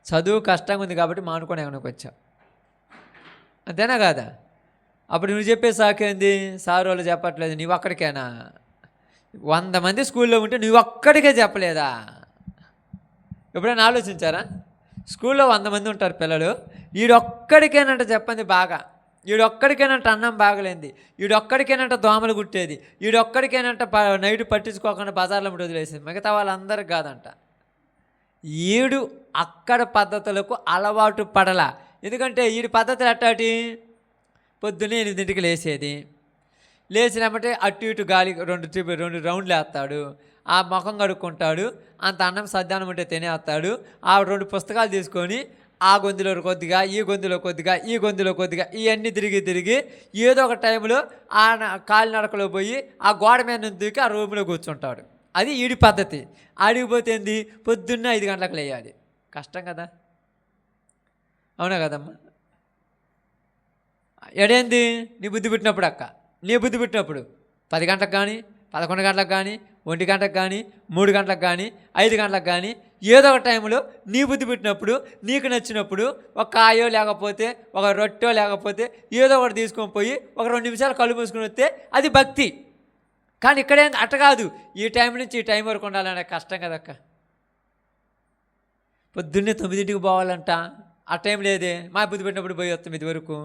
చదువు కష్టంగా ఉంది కాబట్టి మానుకొని ఎక్కడికి వచ్చావు, అంతేనా కాదా. అప్పుడు నువ్వు చెప్పే సాకేంది, సార్ వాళ్ళు చెప్పట్లేదు, నువ్వు ఒక్కడికేనా, 100 మంది స్కూల్లో ఉంటే నువ్వు ఒక్కడికే చెప్పలేదా. ఎప్పుడైనా ఆలోచించారా, స్కూల్లో 100 మంది ఉంటారు పిల్లలు, వీడొక్కడికేనంట చెప్పండి బాగా, వీడొక్కడికేనంట అన్నం బాగలేంది, వీడొక్కడికేనంట దోమలు కుట్టేది, వీడొక్కడికేనంట నైట్ పట్టించుకోకుండా బజార్లో వదిలేసేది, మిగతా వాళ్ళందరికి కాదంట. ఈడు అక్కడ పద్ధతులకు అలవాటు పడలా. ఎందుకంటే వీడి పద్ధతులు ఎట్టాటి, పొద్దున్నే 8 లేచినమ్మటే అటు ఇటు గాలి 2 రౌండ్లు వేస్తాడు, ఆ ముఖం కడుక్కుంటాడు, అంత అన్నం సద్దానం ఉంటే తినేస్తాడు, ఆ 2 పుస్తకాలు తీసుకొని ఆ గొంతులో కొద్దిగా, ఈ గొంతులో కొద్దిగా, ఈ గొంతులో కొద్దిగా, ఇవన్నీ తిరిగి ఏదో ఒక టైంలో ఆ కాలినడకలో పోయి ఆ గోడ మీద దూకి ఆ రూమ్లో కూర్చుంటాడు. అది ఈడి పద్ధతి. ఆడిపోతే ఏంది, పొద్దున్న 5 గంటలకు లేయాలి. కష్టం కదా, అవునా కదమ్మా. ఎడేంది, నీ బుద్ధి పుట్టినప్పుడు నీ బుద్ధి పుట్టినప్పుడు 10 గంటలకు కానీ 11 గంటలకు కానీ, 1 గంటకు కానీ, 3 గంటలకు కానీ, 5 గంటలకు కానీ, ఏదో ఒక టైంలో నీ బుద్ధి పుట్టినప్పుడు, నీకు నచ్చినప్పుడు ఒక కాయో లేకపోతే ఒక రొట్టెో లేకపోతే ఏదో ఒకటి తీసుకొని పోయి ఒక 2 నిమిషాలు కళ్ళు మూసుకొని వస్తే అది భక్తి. కానీ ఇక్కడేం అట్ట కాదు, ఈ టైం నుంచి ఈ టైం వరకు ఉండాలనే కష్టం కదక్క. పొద్దున్నే 9ంటికి పోవాలంట, ఆ టైం లేదే, మా బుద్ధి పెట్టినప్పుడు పోయి వస్తాం ఇది వరకు.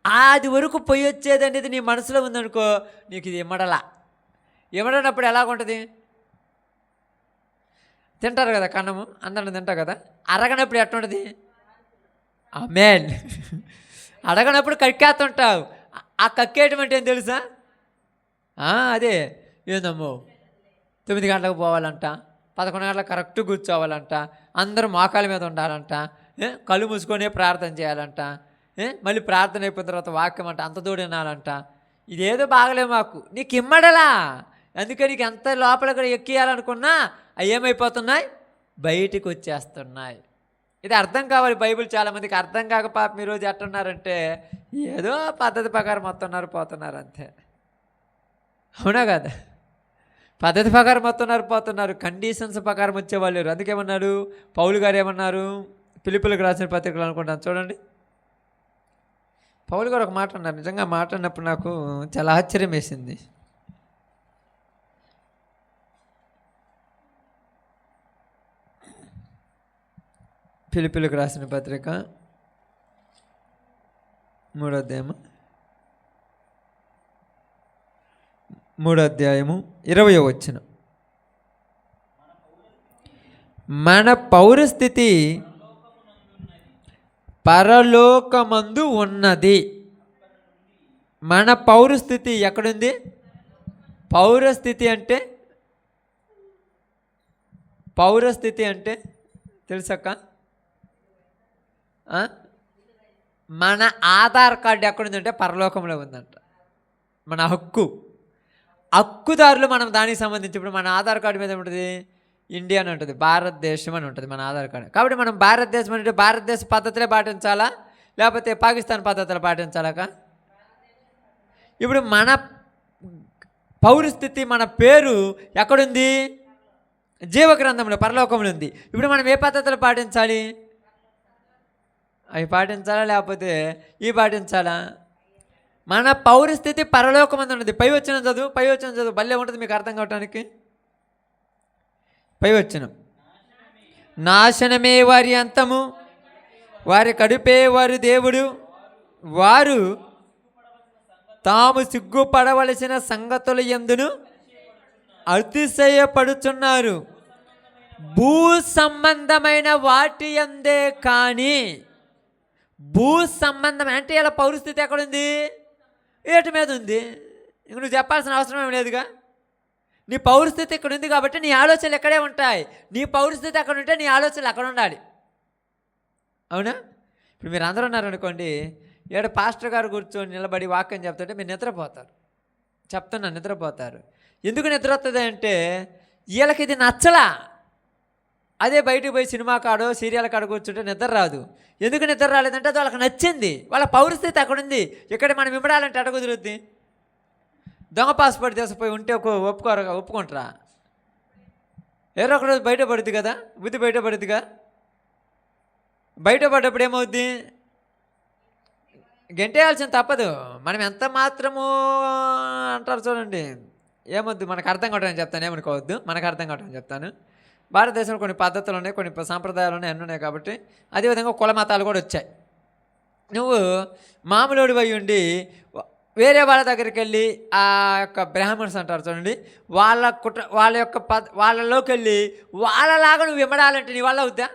అది వరకు పోయి వచ్చేది అనేది నీ మనసులో ఉందనుకో, నీకు ఇది ఇమ్మడనప్పుడు ఎలాగుంటుంది? తింటారు కదా కన్నము, అందరం తింటారు కదా. అరగనప్పుడు ఎట్లుంటుంది? ఆమేన్. అడగనప్పుడు కక్కేస్తుంటావు. ఆ కక్కేయటం అంటే ఏం తెలుసా? అదే ఏందమ్మో 9 గంటలకు పోవాలంట, 11 గంటలకు కరెక్ట్ కూర్చోవాలంట, అందరూ మోకాళ్ళ మీద ఉండాలంట, కళ్ళు మూసుకొని ప్రార్థన చేయాలంట, మళ్ళీ ప్రార్థన అయిపోయిన తర్వాత వాక్యం అంట అంత దూడ వినాలంట. ఇదేదో బాగలే మాకు, నీకు ఇమ్మడలా. అందుకే నీకు ఎంత లోపలికి ఎక్కియాలనుకున్నా అవి ఏమైపోతున్నాయి? బయటికి వచ్చేస్తున్నాయి. ఇది అర్థం కావాలి. బైబిల్ చాలామందికి అర్థం కాక పాపం ఈరోజు ఎట్టున్నారంటే ఏదో పద్ధతి ప్రకారం వస్తున్నారు పోతున్నారు అంతే. అవునా కదా? పద్ధతి ప్రకారం వస్తున్నారు పోతున్నారు, కండిషన్స్ ప్రకారం వచ్చేవాళ్ళు లేరు. అందుకేమన్నాడు పౌలు గారు? ఏమన్నారు? ఫిలిప్పీయులకు రాసిన పత్రికలు అనుకుంటాను చూడండి. పౌలు గారు ఒక మాట అన్నారు, నిజంగా మాట అన్నప్పుడు నాకు చాలా ఆశ్చర్యం వేసింది. ఫిలిప్పీయులకు రాసిన పత్రిక 3వ అధ్యాయము 20వ వచనం. మన పౌరస్థితి పరలోకమందు ఉన్నది. మన పౌరస్థితి ఎక్కడుంది? పౌరస్థితి అంటే తెలుసక్క? మన ఆధార్ కార్డు ఎక్కడుందంటే పరలోకంలో ఉందంట. మన హక్కుదారులు మనం దానికి సంబంధించి. ఇప్పుడు మన ఆధార్ కార్డు మీద ఉంటుంది ఇండియా అని ఉంటుంది, భారతదేశం అని ఉంటుంది మన ఆధార్ కార్డు. కాబట్టి మనం భారతదేశం అంటే భారతదేశ పద్ధతులే పాటించాలా లేకపోతే పాకిస్తాన్ పద్ధతులు పాటించాలాక? ఇప్పుడు మన పౌరస్థితి, మన పేరు ఎక్కడుంది? జీవగ్రంథంలో పరలోకంలో ఉంది. ఇప్పుడు మనం ఏ పద్ధతులు పాటించాలి? అవి పాటించాలా లేకపోతే ఇవి పాటించాలా? మన పౌరస్థితి పరలోకమందు ఉన్నది. పై వచ్చిన చదువు భలే ఉంటుంది మీకు అర్థం కావటానికి. పై వచ్చిన నాశనమే వారి అంతము, వారి కడుపే వారి దేవుడు, వారు తాము సిగ్గుపడవలసిన సంగతుల యందును అతిశయపడుచున్నారు. భూ సంబంధమైన వాటి యందే కానీ, భూ సంబంధమైన అంటే ఇలా పౌరస్థితి ఎక్కడుంది? ఏటి మీద ఉంది. ఇంక నువ్వు చెప్పాల్సిన అవసరం ఏమి లేదుగా. నీ పౌరస్థితి ఇక్కడ ఉంది కాబట్టి నీ ఆలోచనలు ఎక్కడే ఉంటాయి. నీ పౌరస్థితి అక్కడ ఉంటే నీ ఆలోచనలు అక్కడ ఉండాలి. అవునా? ఇప్పుడు మీరు అందరూ ఉన్నారనుకోండి, ఏడు పాస్టర్ గారు కూర్చొని నిలబడి వాక్యం చెప్తుంటే మీరు నిద్రపోతారు. నిద్రపోతారు. ఎందుకు నిద్ర వస్తుంది అంటే వీళ్ళకి ఇది నచ్చలా. అదే బయటకు పోయి సినిమా కాడో సీరియల్ కాడ కూర్చుంటే నిద్ర రాదు. ఎందుకు నిద్ర రాలేదంటే అది వాళ్ళకి నచ్చింది, వాళ్ళ పౌరస్థితి అక్కడ ఉంది. ఇక్కడ మనం ఇమ్మడాలంటే అట కుదురుద్ది. దొంగ పాస్పోర్ట్ తీసుకుపోయి ఉంటే ఒప్పుకుంటారా? ఎవరో ఒకరోజు బయటపడుద్ది కదా, బుద్ధి బయటపడుద్దిగా. బయటపడ్డప్పుడు ఏమవుద్ది? గెంటేయాల్సిన తప్పదు. మనం ఎంత మాత్రము అంటారు చూడండి, ఏమొద్దు మనకు అర్థం కావటం చెప్తాను, ఏమనుకోవద్దు, మనకు అర్థం కావటం చెప్తాను. భారతదేశంలో కొన్ని పద్ధతులు ఉన్నాయి, కొన్ని సాంప్రదాయాలు ఉన్నాయి, అన్నీ ఉన్నాయి. కాబట్టి అదేవిధంగా కుల మతాలు కూడా వచ్చాయి. నువ్వు మామూలుడి పోయి ఉండి వేరే వాళ్ళ దగ్గరికి వెళ్ళి ఆ యొక్క బ్రాహ్మణ్స్ అంటారు చూడండి, వాళ్ళలోకి వెళ్ళి వాళ్ళలాగా నువ్వు ఇమ్మడాలంటే నీ వల్ల అవుద్దా?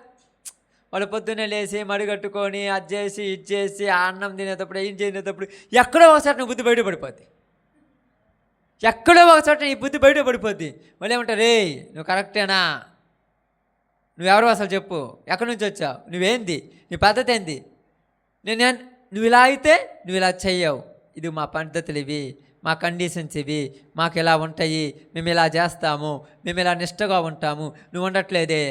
వాళ్ళు పొద్దున్నే లేచి మడిగట్టుకొని అది చేసి ఇది చేసి ఆ అన్నం తినేటప్పుడు ఏం చేయనేటప్పుడు ఎక్కడో ఒకసారి నువ్వు బుద్ధి బయటపడిపోద్ది. ఎక్కడో ఒకసారి నీ బుద్ధి బయటపడిపోద్ది. మళ్ళీ ఏమంటారు, రే నువ్వు కరెక్టేనా, నువ్వెవరో అసలు చెప్పు, ఎక్కడి నుంచి వచ్చావు, నువ్వేంది, నీ పద్ధతి ఏంది, నువ్వు ఇలా అయితే నువ్వు ఇలా చెయ్యవు, ఇది మా పద్ధతులు ఇవి, మా కండిషన్స్ ఇవి, మాకు ఇలా ఉంటాయి, మేము ఇలా చేస్తాము, మేము ఇలా నిష్టగా ఉంటాము, నువ్వు ఉండట్లేదే.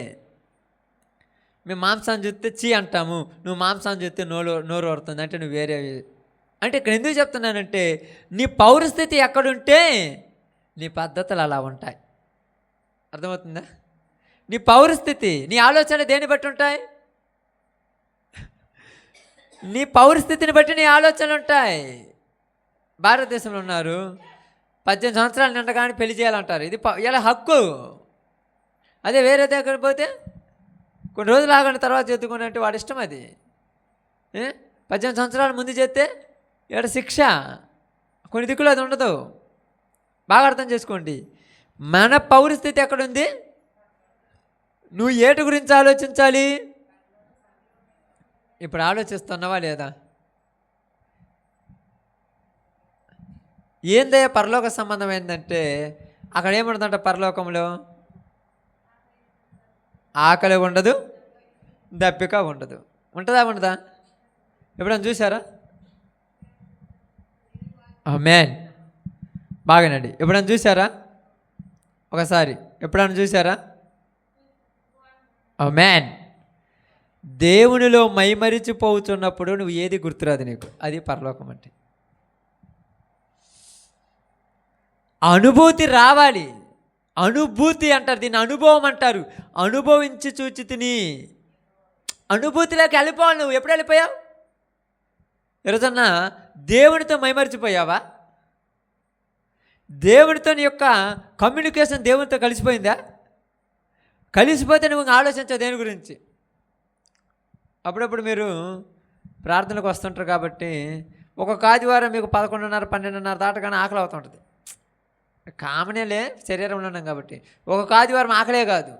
మేము మాంసాన్ని చూస్తే చీ అంటాము, నువ్వు మాంసాన్ని చూస్తే నోరు ఊరుతుంది అంటే నువ్వు వేరే. అంటే ఇక్కడ ఎందుకు చెప్తున్నానంటే నీ పౌరస్థితి ఎక్కడుంటే నీ పద్ధతులు అలా ఉంటాయి. అర్థమవుతుందా? నీ పౌరస్థితి, నీ ఆలోచన దేన్ని బట్టి ఉంటాయి? నీ పౌరస్థితిని బట్టి నీ ఆలోచనలు ఉంటాయి. భారతదేశంలో ఉన్నారు, 18 సంవత్సరాలు నిండగానే పెళ్లి చేయాలంటారు. ఇది ఇలా హక్కు. అదే వేరే దగ్గర పోతే కొన్ని రోజులు ఆగిన తర్వాత చేతుకున్నట్టు వాడి ఇష్టం. అది 18 సంవత్సరాల ముందు చేస్తే ఇక్కడ శిక్ష. కొన్ని దిక్కులు అది ఉండదు. బాగా అర్థం చేసుకోండి. మన పౌరస్థితి ఎక్కడుంది? నువ్వు ఏటి గురించి ఆలోచించాలి? ఇప్పుడు ఆలోచిస్తున్నావా లేదా? ఏందయ్యా పరలోక సంబంధం ఏంటంటే అక్కడ ఏముంటుందంట? పరలోకంలో ఆకలి ఉండదు, దప్పిక ఉండదు. ఉంటుందా? ఉండదా? ఎప్పుడైనా చూసారా? ఆమేన్. బాగానండి. ఎప్పుడైనా చూసారా? ఒకసారి ఎప్పుడైనా చూసారా? ఆమేన్. దేవునిలో మైమరిచిపోతున్నప్పుడు నువ్వు ఏది గుర్తురాదు నీకు. అది పరలోకం అంటే. అనుభూతి రావాలి. అనుభూతి అంటారు దీన్ని, అనుభవం అంటారు. అనుభవించి చూచి తిని అనుభూతిలోకి వెళ్ళిపోవాలి. నువ్వు ఎప్పుడు వెళ్ళిపోయావు? ఈరోజన్నా దేవునితో మైమరిచిపోయావా? దేవునితో నీ యొక్క కమ్యూనికేషన్ దేవునితో కలిసిపోయిందా? కలిసిపోతే నువ్వు ఆలోచించావు దేని గురించి. అప్పుడప్పుడు మీరు ప్రార్థనకు వస్తుంటారు కాబట్టి ఒక్కొక్క ఆదివారం మీకు 11:30, 12:30 దాటగానే ఆకలి అవుతుంటుంది. కామనేలే, శరీరంలో ఉన్నాం కాబట్టి. ఒక్కొక్క ఆదివారం ఆకలే కాదు,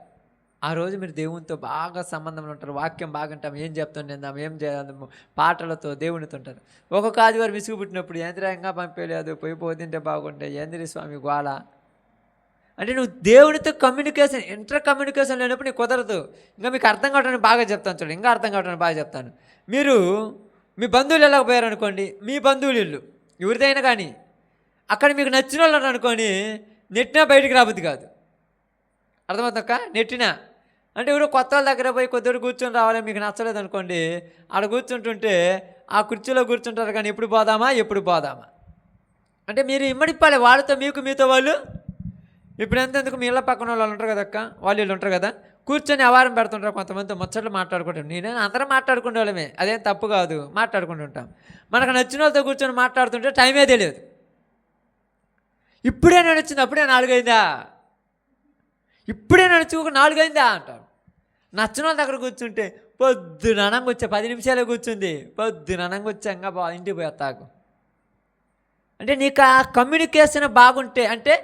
ఆ రోజు మీరు దేవునితో బాగా సంబంధంలో ఉంటారు. వాక్యం బాగుంటాం, ఏం చెప్తాం, ఏం చేద్దాము, పాటలతో దేవునితో ఉంటారు. ఒక్కొక్క ఆదివారం విసుగు పుట్టినప్పుడు యంత్రంగా పంపేయలేదు, పోతింటే బాగుంటాయి, ఏంద్రి స్వామి గోళ అంటే నువ్వు దేవునితో కమ్యూనికేషన్, ఇంటర్ కమ్యూనికేషన్ లేనప్పుడు నీకు కుదరదు. ఇంకా మీకు అర్థం కావడానికి బాగా చెప్తాను చూడండి, ఇంకా అర్థం కావడానికి బాగా చెప్తాను. మీరు మీ బంధువులు ఎలా పోయారనుకోండి, మీ బంధువులు ఇల్లు ఎవరిదైనా కానీ, అక్కడ మీకు నచ్చిన వాళ్ళు అనుకోని నెట్టినా బయటికి రాబుద్ది కాదు. అర్థమవుతుందక్క? నెట్టినా అంటే ఎవరో కొత్త వాళ్ళ దగ్గర పోయి కొద్దిగా కూర్చొని రావాలి, మీకు నచ్చలేదు అనుకోండి, ఆడ కూర్చుంటుంటే ఆ కుర్చీలో కూర్చుంటారు కానీ ఎప్పుడు పోదామా అంటే మీరు ఇమ్మడిప్పాలి వాళ్ళతో, మీతో వాళ్ళు. ఇప్పుడు ఎంతెందుకు మీ ఇళ్ళ పక్కన వాళ్ళు ఉంటారు కదక్క, వాళ్ళు వీళ్ళు ఉంటారు కదా, కూర్చొని అవారం పెడుతుంటారు, కొంతమందితో ముచ్చట్లు మాట్లాడుకుంటారు. నేను అందరం మాట్లాడుకునే వాళ్ళమే, అదేం తప్పు కాదు, మాట్లాడుకుంటుంటాం. మనకు నచ్చిన వాళ్ళతో కూర్చొని మాట్లాడుతుంటే టైమే తెలియదు. ఇప్పుడే నడిచింది, అప్పుడే 4 అయిందా, ఇప్పుడే నడిచి ఒక 4 అయిందా అంటారు. నచ్చిన వాళ్ళ దగ్గర కూర్చుంటే పొద్దున అనంగా వచ్చా, 10 నిమిషాలే కూర్చుంది, పొద్దున అనంగా వచ్చాక ఇంటికి పోతాకు. అంటే నీకు ఆ కమ్యూనికేషన్ బాగుంటే, అంటే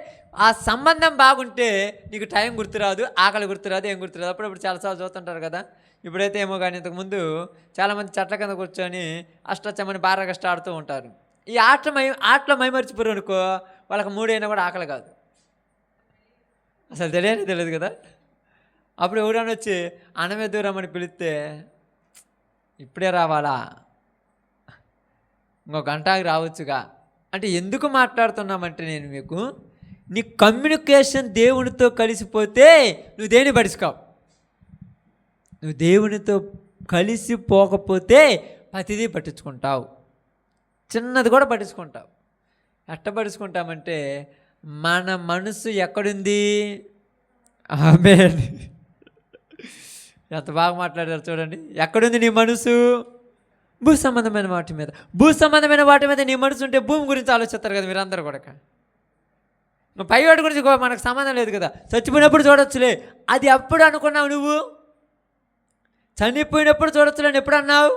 ఆ సంబంధం బాగుంటే నీకు టైం గుర్తురాదు, ఆకలి గుర్తురాదు, ఏం గుర్తురాదు. అప్పుడప్పుడు చాలాసార్లు చూస్తుంటారు కదా. ఇప్పుడైతే ఏమో కానీ ఇంతకుముందు చాలామంది చెట్ల కింద కూర్చొని అష్టచమ్మని బారగష్ట ఆడుతూ ఉంటారు. ఈ ఆటలో మైమరిచిపోరు అనుకో, వాళ్ళకి 3 అయినా కూడా ఆకలి కాదు, అసలు తెలియదు కదా. అప్పుడు ఎవరైనా వచ్చి అన్నమే దూరమని పిలిస్తే ఇప్పుడే రావాలా, ఇంకో గంటకి రావచ్చుగా అంటే ఎందుకు మాట్లాడుతున్నామంటే, నేను మీకు నీ కమ్యూనికేషన్ దేవునితో కలిసిపోతే నువ్వు దేన్ని పడుచుకోవు. నువ్వు దేవునితో కలిసిపోకపోతే ప్రతిదీ పట్టించుకుంటావు, చిన్నది కూడా పట్టించుకుంటావు. ఎట్ట పట్టించుకుంటామంటే మన మనసు ఎక్కడుంది? ఆమేన్. ఎంత బాగా మాట్లాడారు చూడండి. ఎక్కడుంది నీ మనసు? భూ సంబంధమైన వాటి మీద. భూ సంబంధమైన వాటి మీద నీ మనసు ఉంటే భూమి గురించి ఆలోచిస్తారు కదా మీరు అందరూ కూడా. పై వాటి గురించి మనకు సంబంధం లేదు కదా. చచ్చిపోయినప్పుడు చూడొచ్చులే, అది ఎప్పుడు అనుకున్నావు నువ్వు? చనిపోయినప్పుడు చూడొచ్చులే అని ఎప్పుడు అన్నావు?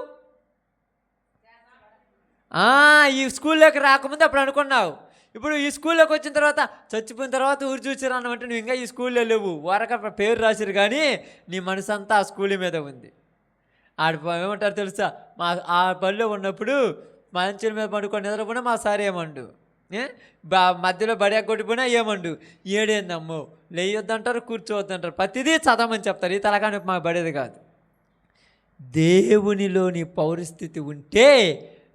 ఈ స్కూల్లోకి రాకముందు అప్పుడు అనుకున్నావు. ఇప్పుడు ఈ స్కూల్లోకి వచ్చిన తర్వాత, చచ్చిపోయిన తర్వాత ఊరు చూసిరా అన్నమాట. నువ్వు ఇంకా ఈ స్కూల్లో లేవు, వరక పేరు రాసిరు కానీ నీ మనసు అంతా ఆ స్కూల్ మీద ఉంది. ఏమంటారు తెలుసా, ఆ పనిలో ఉన్నప్పుడు మంచుల మీద పడుకొని నిద్రపోయినా మా సార్ ఏమండు, మధ్యలో బడియా కొట్టిపోయినా ఏమండు, ఏడేందమ్మో లేయొద్దంటారు, కూర్చోవద్దంటారు, ప్రతిదీ చదవమని చెప్తారు. ఈ తలకాని మాకు పడేది కాదు. దేవునిలోని పౌరస్థితి ఉంటే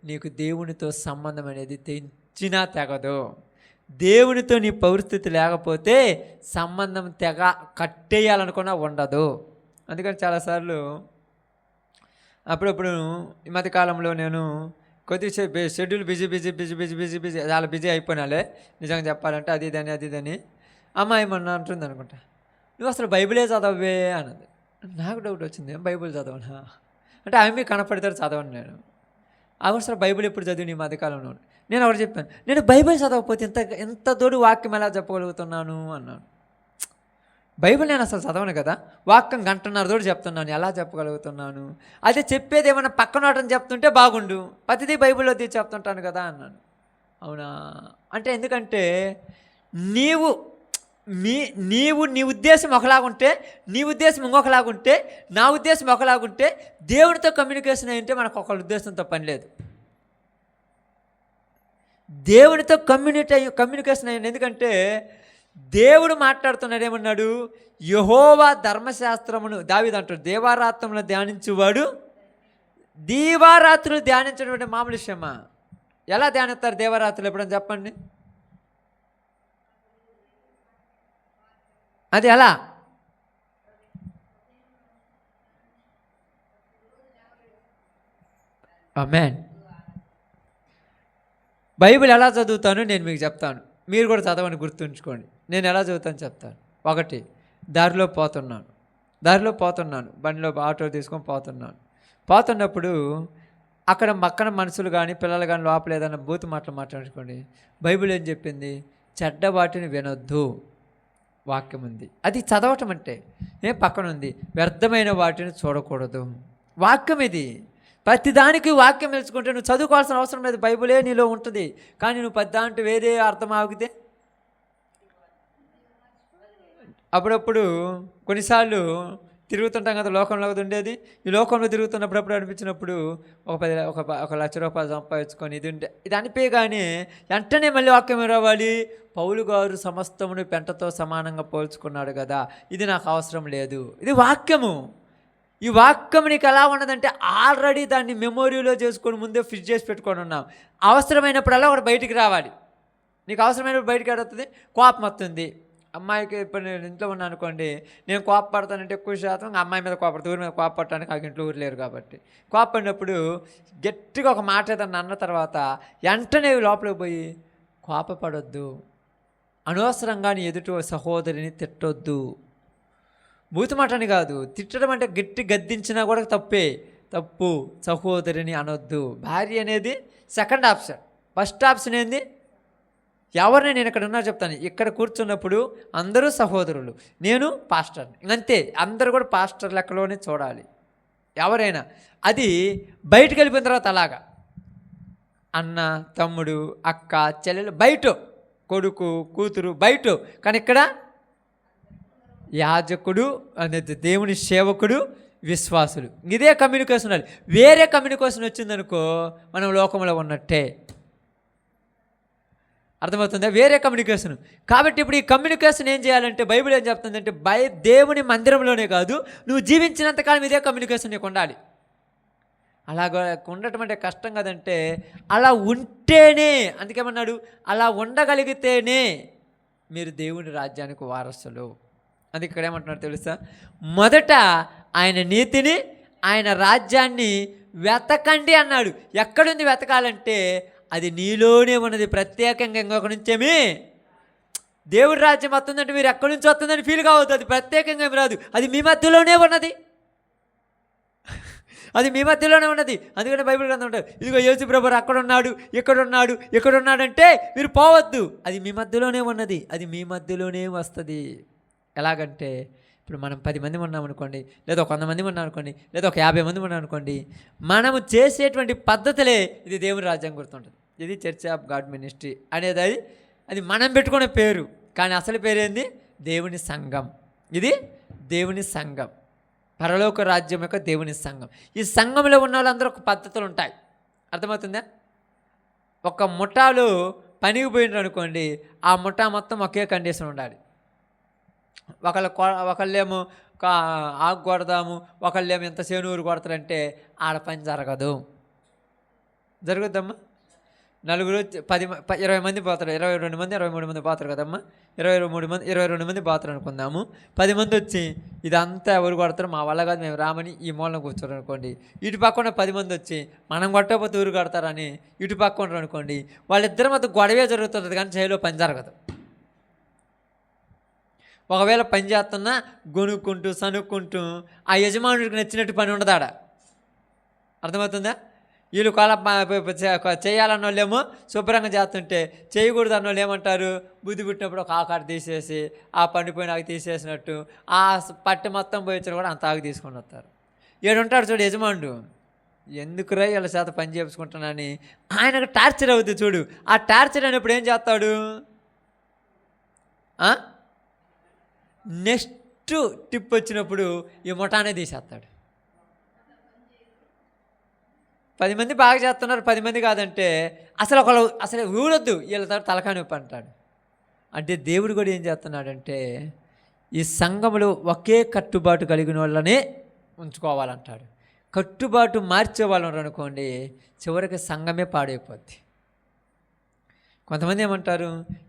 నీకు దేవునితో సంబంధం అనేది తెంచినా తెగదు. దేవునితో నీ పౌరస్థితి లేకపోతే సంబంధం కట్టేయాలనుకున్నా ఉండదు. అందుకని చాలాసార్లు అప్పుడప్పుడు ఈ మధ్యకాలంలో నేను కొద్దిసేపు schedule busy busy busy busy busy busy చాలా బిజీ అయిపోయినాలే నిజంగా చెప్పాలంటే అది ఇదని అమ్మాయి మొన్న అంటుంది అనుకుంటా, నువ్వు అసలు బైబిలే చదవే అన్నది. నాకు డౌట్ వచ్చింది, బైబిల్ చదవనా అంటే ఆమె కనపడతారు చదవను నేను. అసలు బైబిల్ ఎప్పుడు చదివి నీ మధ్యకాలంలో? నేను ఒకటి చెప్పాను, నేను బైబిల్ చదవకపోతే ఎంత తోడు వాక్యం ఎలా చెప్పగలుగుతున్నాను అన్నాను. బైబిల్ నేను అసలు చదవను కదా, వాక్యం గంటన్నర తోడు చెప్తున్నాను, ఎలా చెప్పగలుగుతున్నాను? అదే చెప్పేది ఏమైనా పక్కన వాటని చెప్తుంటే బాగుండు, ప్రతిదీ బైబిల్లో తీసి చెప్తుంటాను కదా అన్నాను. అవునా అంటే ఎందుకంటే నీవు నీ ఉద్దేశం ఒకలాగుంటే, నీ ఉద్దేశం ఇంకొకలాగుంటే, నా ఉద్దేశం ఒకలాగుంటే, దేవుడితో కమ్యూనికేషన్ అయింటే మనకు ఒక ఉద్దేశంతో పని లేదు. దేవుడితో కమ్యూనికేషన్ అయ్యింది. ఎందుకంటే దేవుడు మాట్లాడుతున్నాడు, ఏమన్నాడు? యెహోవా ధర్మశాస్త్రమును దావీదు అంటాడు, దేవారాత్రములను ధ్యానించువాడు. దీవారాత్రులు ధ్యానించడం అంటే మామూలు విషయమా? ఎలా ధ్యానిస్తారు దేవరాత్రులు ఎప్పుడని చెప్పండి? అది ఎలా? ఆమేన్. బైబిల్ ఎలా చదువుతాను నేను మీకు చెప్తాను, మీరు కూడా చదవని గుర్తుంచుకోండి. నేను ఎలా చదువుతాను చెప్తాను. ఒకటి, దారిలో పోతున్నాను, బండిలో ఆటో తీసుకొని పోతున్నప్పుడు అక్కడ పక్కన మనుషులు కానీ పిల్లలు కానీ లోపల ఏదైనా బూతు మాటలు మాట్లాడుకోండి, బైబిల్ ఏం చెప్పింది? చెడ్డ వాటిని వినొద్దు, వాక్యం ఉంది. అది చదవటం అంటే పక్కన ఉంది, వ్యర్థమైన వాటిని చూడకూడదు, వాక్యం ఇది. ప్రతిదానికి వాక్యం తెలుసుకుంటే నువ్వు చదువుకోవాల్సిన అవసరం లేదు, బైబిలే నీలో ఉంటుంది. కానీ నువ్వు పెద్ద వేరే అర్థం ఆగితే అప్పుడప్పుడు కొన్నిసార్లు తిరుగుతుంటాం కదా, లోకంలో ఉండేది. ఈ లోకంలో తిరుగుతున్నప్పుడు అనిపించినప్పుడు ఒక ₹1,00,000 సంపాదించుకొని ఇది అనిపించగానే వెంటనే మళ్ళీ వాక్యం రావాలి, పౌలు గారు సమస్తమును పెంటతో సమానంగా పోల్చుకున్నాడు కదా, ఇది నాకు అవసరం లేదు. ఇది వాక్యము. ఈ వాక్యం నీకు ఎలా ఉన్నదంటే ఆల్రెడీ దాన్ని మెమొరీలో చేసుకొని ముందే ఫిట్ చేసి పెట్టుకొని ఉన్నాం. అవసరమైనప్పుడల్లా ఒకటి బయటికి రావాలి. నీకు అవసరమైనప్పుడు బయటికి వస్తుంది. కోపం వస్తుంది అమ్మాయికి. ఇప్పుడు నేను ఇంట్లో ఉన్నాను అనుకోండి, నేను కోపపడతానంటే ఎక్కువ శాతం అమ్మాయి మీద కోపడతాను, ఊరి మీద కోపపడటానికి నాకు ఇంట్లో ఊరు లేరు కాబట్టి. కోపడినప్పుడు గట్టిగా ఒక మాట ఏదన్నా అన్న తర్వాత వెంటనే లోపలికి పోయి కోపపడొద్దు, అనవసరంగా నీ ఎదుటి సహోదరిని తిట్టొద్దు. బూతు మాటని కాదు, తిట్టడం అంటే గట్టి గద్దించినా కూడా తప్పు. సహోదరిని అనొద్దు. భార్య అనేది సెకండ్ ఆప్షన్. ఫస్ట్ ఆప్షన్ ఏంది? ఎవరిని నేను ఇక్కడ ఉన్నా చెప్తాను, ఇక్కడ కూర్చున్నప్పుడు అందరూ సహోదరులు, నేను పాస్టర్ని, అంతే. అందరూ కూడా పాస్టర్ లెక్కలోనే చూడాలి ఎవరైనా. అది బయటకు వెళ్ళిపోయిన తర్వాత అలాగా అన్న, తమ్ముడు, అక్క, చెల్లెలు బయట, కొడుకు, కూతురు బయట. కానీ ఇక్కడ యాజకుడు అనేది దేవుని సేవకుడు, విశ్వాసులు. ఇదే కమ్యూనికేషన్ ఉండాలి. వేరే కమ్యూనికేషన్ వచ్చిందనుకో మనం లోకంలో ఉన్నట్టే. అర్థమవుతుందా? వేరే కమ్యూనికేషన్. కాబట్టి ఇప్పుడు ఈ కమ్యూనికేషన్ ఏం చేయాలంటే బైబిల్ ఏం చెప్తుందంటే దేవుని మందిరంలోనే కాదు, నువ్వు జీవించినంతకాలం ఇదే కమ్యూనికేషన్ నీకు ఉండాలి. అలాగ ఉండటం అంటే కష్టం కదంటే, అలా ఉంటేనే, అందుకేమన్నాడు, అలా ఉండగలిగితేనే మీరు దేవుని రాజ్యానికి వారసులు. అందుకే ఇక్కడ ఏమంటున్నారు తెలుసా? మొదట ఆయన నీతిని, ఆయన రాజ్యాన్ని వెతకండి అన్నాడు. ఎక్కడుంది వెతకాలంటే అది నీలోనే ఉన్నది. ప్రత్యేకంగా ఇంకొక నుంచేమి దేవుడి రాజ్యం వస్తుందంటే మీరు ఎక్కడి నుంచి వస్తుందని ఫీల్ కావద్దు. అది ప్రత్యేకంగా ఏమి రాదు, అది మీ మధ్యలోనే ఉన్నది. అది మీ మధ్యలోనే ఉన్నది. అందుకని బైబిల్ గ్రంథం ఉంటుంది, ఇదిగో యేసు ప్రభువు అక్కడ ఉన్నాడు, ఇక్కడ ఉన్నాడంటే మీరు పోవద్దు. అది మీ మధ్యలోనే ఉన్నది, అది మీ మధ్యలోనే వస్తుంది. ఎలాగంటే ఇప్పుడు మనం 10 మంది ఉన్నాం అనుకోండి, లేదా ఒక 100 మంది ఉన్నాం అనుకోండి, లేదా ఒక 50 మంది ఉన్నాం అనుకోండి, మనము చేసేటువంటి పద్ధతులే ఇది దేవుని రాజ్యం గుర్తుంటుంది. ఇది చర్చ్ ఆఫ్ గాడ్ మినిస్ట్రీ అనేది అది మనం పెట్టుకునే పేరు, కానీ అసలు పేరేంది? దేవుని సంఘం. ఇది దేవుని సంఘం, పరలోక రాజ్యం యొక్క దేవుని సంఘం. ఈ సంఘంలో ఉన్న వాళ్ళందరూ ఒక పద్ధతులు ఉంటాయి. అర్థమవుతుందా? ఒక ముఠాలు పనికి పోయినారు అనుకోండి, ఆ ముఠా మొత్తం ఒకే కండిషన్ ఉండాలి. ఒకళ్ళేమో ఆకు కొడదాము, ఒకళ్ళేమో ఎంత చేనూరు కొడతారంటే ఆడ పని జరగదు. జరుగుద్దమ్మా? నలుగురు 20 మంది పోతారు, 22 మంది 23 మంది పోతారు కదమ్మా, 22 మంది పోతారు అనుకుందాము. 10 మంది వచ్చి ఇదంతా ఎవరు కొడతారు, మా వల్ల కాదు మేము రామని ఈ మూలన కూర్చోరు అనుకోండి. ఇటు పక్కన 10 మంది వచ్చి మనం కొట్టకపోతే ఊరు కొడతారని ఇటు పక్క ఉండరు అనుకోండి. వాళ్ళిద్దరి మధ్య గొడవే జరుగుతుంది కానీ చేలో పని జరగదు. ఒకవేళ పని చేస్తున్నా గొనుక్కుంటూ సనుక్కుంటూ ఆ యజమానుడికి నచ్చినట్టు పని ఉండదు ఆడ. అర్థమవుతుందా? వీళ్ళు చేయాలన్న వాళ్ళేమో శుభ్రంగా చేస్తుంటే చేయకూడదు అన్న వాళ్ళు ఏమంటారు, బుద్ధి పుట్టినప్పుడు ఒక ఆకాడు తీసేసి ఆ పండిపోయిన ఆకు తీసేసినట్టు ఆ పట్టి మొత్తం పోయించడం కూడా అంత ఆకు తీసుకొని వస్తారు. ఏడుంటాడు చూడు యజమానుడు, ఎందుకురా వీళ్ళ చేత పని చేయించుకుంటున్నాని ఆయనకు టార్చర్ అవుతుంది చూడు. ఆ టార్చర్ అయినప్పుడు ఏం చేస్తాడు, నెక్స్ట్ టిప్ వచ్చినప్పుడు ఈ ముఠానే తీసేస్తాడు. 10 మంది బాగా చేస్తున్నారు, 10 మంది కాదంటే అసలు ఊరొద్దు వీళ్ళ తర్వాత తలకాయ నొప్పి అంటాడు. అంటే దేవుడు కూడా ఏం చేస్తున్నాడంటే ఈ సంఘములో ఒకే కట్టుబాటు కలిగిన వాళ్ళనే ఉంచుకోవాలంటాడు. కట్టుబాటు మార్చే వాళ్ళు అనుకోండి, చివరికి సంఘమే పాడైపోద్ది. కొంతమంది ఏమంటారు,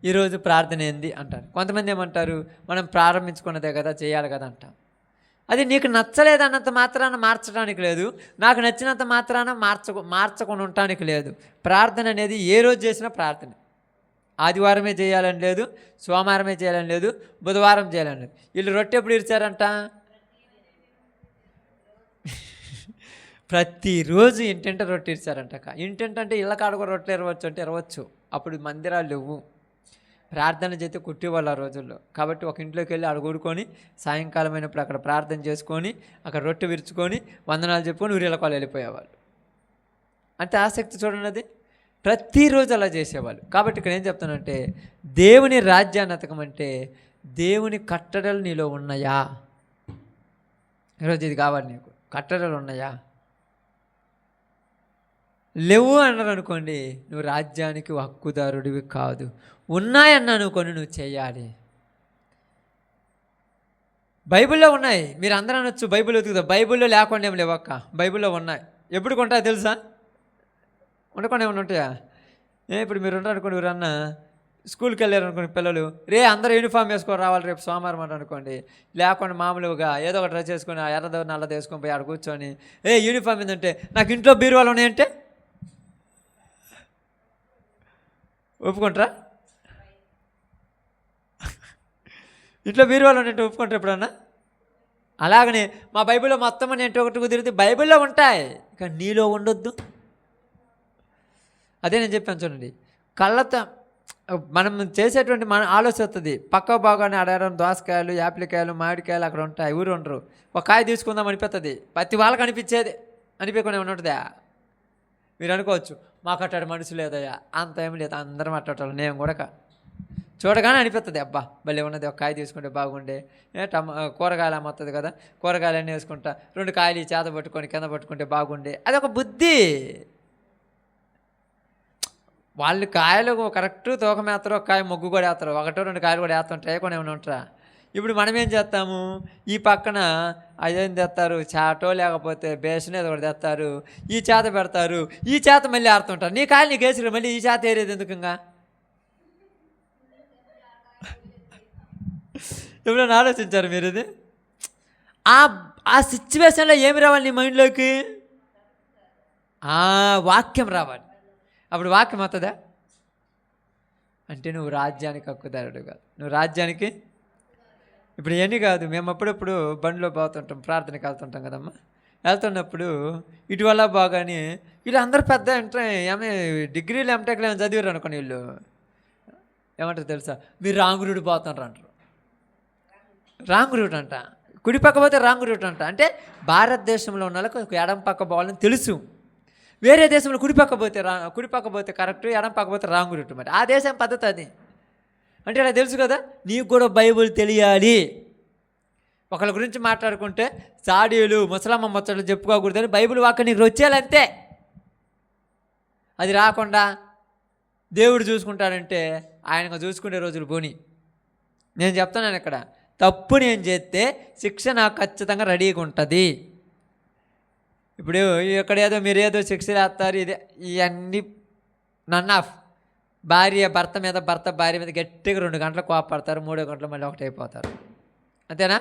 ఈరోజు ప్రార్థన ఏంది అంటారు. కొంతమంది ఏమంటారు, మనం ప్రారంభించుకున్నదే కదా చేయాలి కదా అంటాం. అది నీకు నచ్చలేదన్నంత మాత్రాన మార్చడానికి లేదు, నాకు నచ్చినంత మాత్రాన మార్చకుండా ఉండటానికి లేదు. ప్రార్థన అనేది ఏ రోజు చేసినా ప్రార్థన. ఆదివారమే చేయాలని లేదు, సోమవారమే చేయాలని లేదు, బుధవారం చేయాలని లేదు. వీళ్ళు రొట్టె ఎప్పుడు ఇచ్చారంట, ప్రతిరోజు ఇంటింట రొట్టె ఇచ్చారంట. ఇంటింటే ఇళ్ళ కాడ కూడా రొట్టెలు ఇరవచ్చు అంటే ఇరవచ్చు. అప్పుడు మందిరాలు లేవు, ప్రార్థన చేస్తే కుట్టేవాళ్ళు ఆ రోజుల్లో. కాబట్టి ఒక ఇంట్లోకి వెళ్ళి అడుగుడుకొని సాయంకాలం అయినప్పుడు అక్కడ ప్రార్థన చేసుకొని అక్కడ రొట్టె విరుచుకొని వందనాలు చెప్పుకొని ఊరిళ్ళకాలు వెళ్ళిపోయేవాళ్ళు. అంటే ఆసక్తి చూడండి, అది ప్రతిరోజు అలా చేసేవాళ్ళు. కాబట్టి ఇక్కడ ఏం చెప్తానంటే దేవుని రాజ్యాన్ని ఎతకమంటే దేవుని కట్టడలు నీలో ఉన్నాయా? ఈరోజు ఇది కావాలి నీకు, కట్టడలు ఉన్నాయా? లేవు అన్నారు అనుకోండి, నువ్వు రాజ్యానికి హక్కుదారుడివి కాదు. ఉన్నాయన్నాను కొన్ని నువ్వు చేయాలి. బైబిల్లో ఉన్నాయి, మీరు అందరూ అనొచ్చు బైబిల్ వెతుకుతా, బైబిల్లో లేకుండా ఏం లేవక్క, బైబిల్లో ఉన్నాయి. ఎప్పుడు కొంటాయో తెలుసా? ఉండకుండా ఏమైనా ఉంటాయా? ఇప్పుడు మీరు ఉంటారు అనుకోండి, ఎవరన్నా స్కూల్కి వెళ్ళారు అనుకోండి పిల్లలు, అందరూ యూనిఫామ్ వేసుకొని రావాలి రేపు సోమవారం అంట అనుకోండి. లేకుండా మామూలుగా ఏదో ఒక డ్రెస్ వేసుకొని ఎర్రదో నల్లది వేసుకొని పోయి ఆడ కూర్చొని యూనిఫామ్ ఏంటంటే నాకు ఇంట్లో బీరువాలు ఉన్నాయంటే ఒప్పుకుంటారా? ఇంట్లో బీరువాలు ఉన్నట్టు ఒప్పుకుంటారు ఎప్పుడన్నా? అలాగనే మా బైబిల్లో మొత్తం నేను ఒకటి కుదిరితే బైబిల్లో ఉంటాయి, కానీ నీలో ఉండొద్దు. అదే నేను చెప్పాను చూడండి, కళ్ళతో మనం చేసేటువంటి మన ఆలోచన వస్తుంది. పక్క బాగానే ఆడారం దోసకాయలు, యాపిల్కాయలు, మామిడికాయలు అక్కడ ఉంటాయి, ఊరు ఉండరు. ఒక కాయ తీసుకుందాం అనిపిస్తుంది, ప్రతి వాళ్ళకి అనిపించేది, అనిపించకుండా ఏమైనా ఉంటుందా? మీరు అనుకోవచ్చు మాకు అట్టాడు మనుషులు లేదయ్యా, అంత ఏం లేదు, అందరం అట్టాడు. నేను కూడా చూడగానే అనిపిస్తుంది, అబ్బా భలే ఉన్నది, ఒక కాయ తీసుకుంటే బాగుండే, కూరగాయలు అమ్మతుంది కదా, కూరగాయలు అన్నీ వేసుకుంటా 2 కాయలు ఈ చేత పట్టుకొని కింద పట్టుకుంటే బాగుండే. అదొక బుద్ధి. వాళ్ళు కాయలు కరెక్ట్ తూకం వేస్తారు, ఒక కాయ మొగ్గు కూడా వేస్తారు, 1-2 కాయలు కూడా వేస్తుంటాయి, కొన్ని ఏమైనా ఉంటారా? ఇప్పుడు మనం ఏం చేస్తాము, ఈ పక్కన అదేం తెస్తారు, చాటో లేకపోతే బేషన్ ఏదో ఒకటి తెస్తారు, ఈ చేత పెడతారు, ఈ చేత మళ్ళీ ఆడుతుంటారు. నీ కాయలు నీకు వేసి మళ్ళీ ఈ చేత ఏరేది ఎందుకు? ఇంకా ఎప్పుడైనా ఆలోచించారు మీరు ఇది? ఆ సిచ్యువేషన్లో ఏమి రావాలి నీ మైండ్లోకి? వాక్యం రావాలి. అప్పుడు వాక్యం అవుతుందా అంటే నువ్వు రాజ్యానికి హక్కుదారుడు కాదు, నువ్వు రాజ్యానికి. ఇప్పుడు ఇవన్నీ కాదు, మేము అప్పుడప్పుడు బండిలో పోతుంటాం, ప్రార్థనకి వెళ్తుంటాం కదమ్మా. వెళ్తున్నప్పుడు ఇటువల్ల బాగానే వీళ్ళు అందరూ పెద్ద ఏమే డిగ్రీలు ఎంటెక్లు ఏమైనా చదివారు అనుకోండి, వీళ్ళు ఏమంటారు తెలుసా, మీరు రాంగ్ రూట్ పోతుంటారు అంటారు. రాంగ్ రూట్ అంట, కుడి పక్క పోతే రాంగ్ రూట్ అంట. అంటే భారతదేశంలో ఉన్న వాళ్ళకి ఎడం పక్క పోవాలని తెలుసు, వేరే దేశంలో కుడి పక్క పోతే కరెక్ట్, ఎడం పక్క పోతే రాంగ్ రూట్. మరి ఆ దేశం పద్ధతి అది. అంటే అలా తెలుసు కదా, నీకు కూడా బైబిల్ తెలియాలి. ఒకళ్ళ గురించి మాట్లాడుకుంటే చాడీలు ముసలమ్మ ముచ్చట్లు చెప్పుకోకూడదని బైబిల్ వాక్యం నీకు వచ్చేయాలంతే. అది రాకుండా దేవుడు చూసుకుంటాడంటే ఆయనకు చూసుకునే రోజులు పోని. నేను చెప్తున్నాను ఇక్కడ, తప్పు నేను చేస్తే శిక్ష నాకు ఖచ్చితంగా రెడీగా ఉంటుంది. ఇప్పుడు ఇక్కడ ఏదో మీరు ఏదో శిక్ష వేస్తారు, ఇవన్నీ నన్ ఆఫ్. భార్య భర్త మీద, భర్త భార్య మీద గట్టిగా 2 గంటలు కోపడతారు, 3వ గంటలు మళ్ళీ ఒకటైపోతారు. అంతేనా?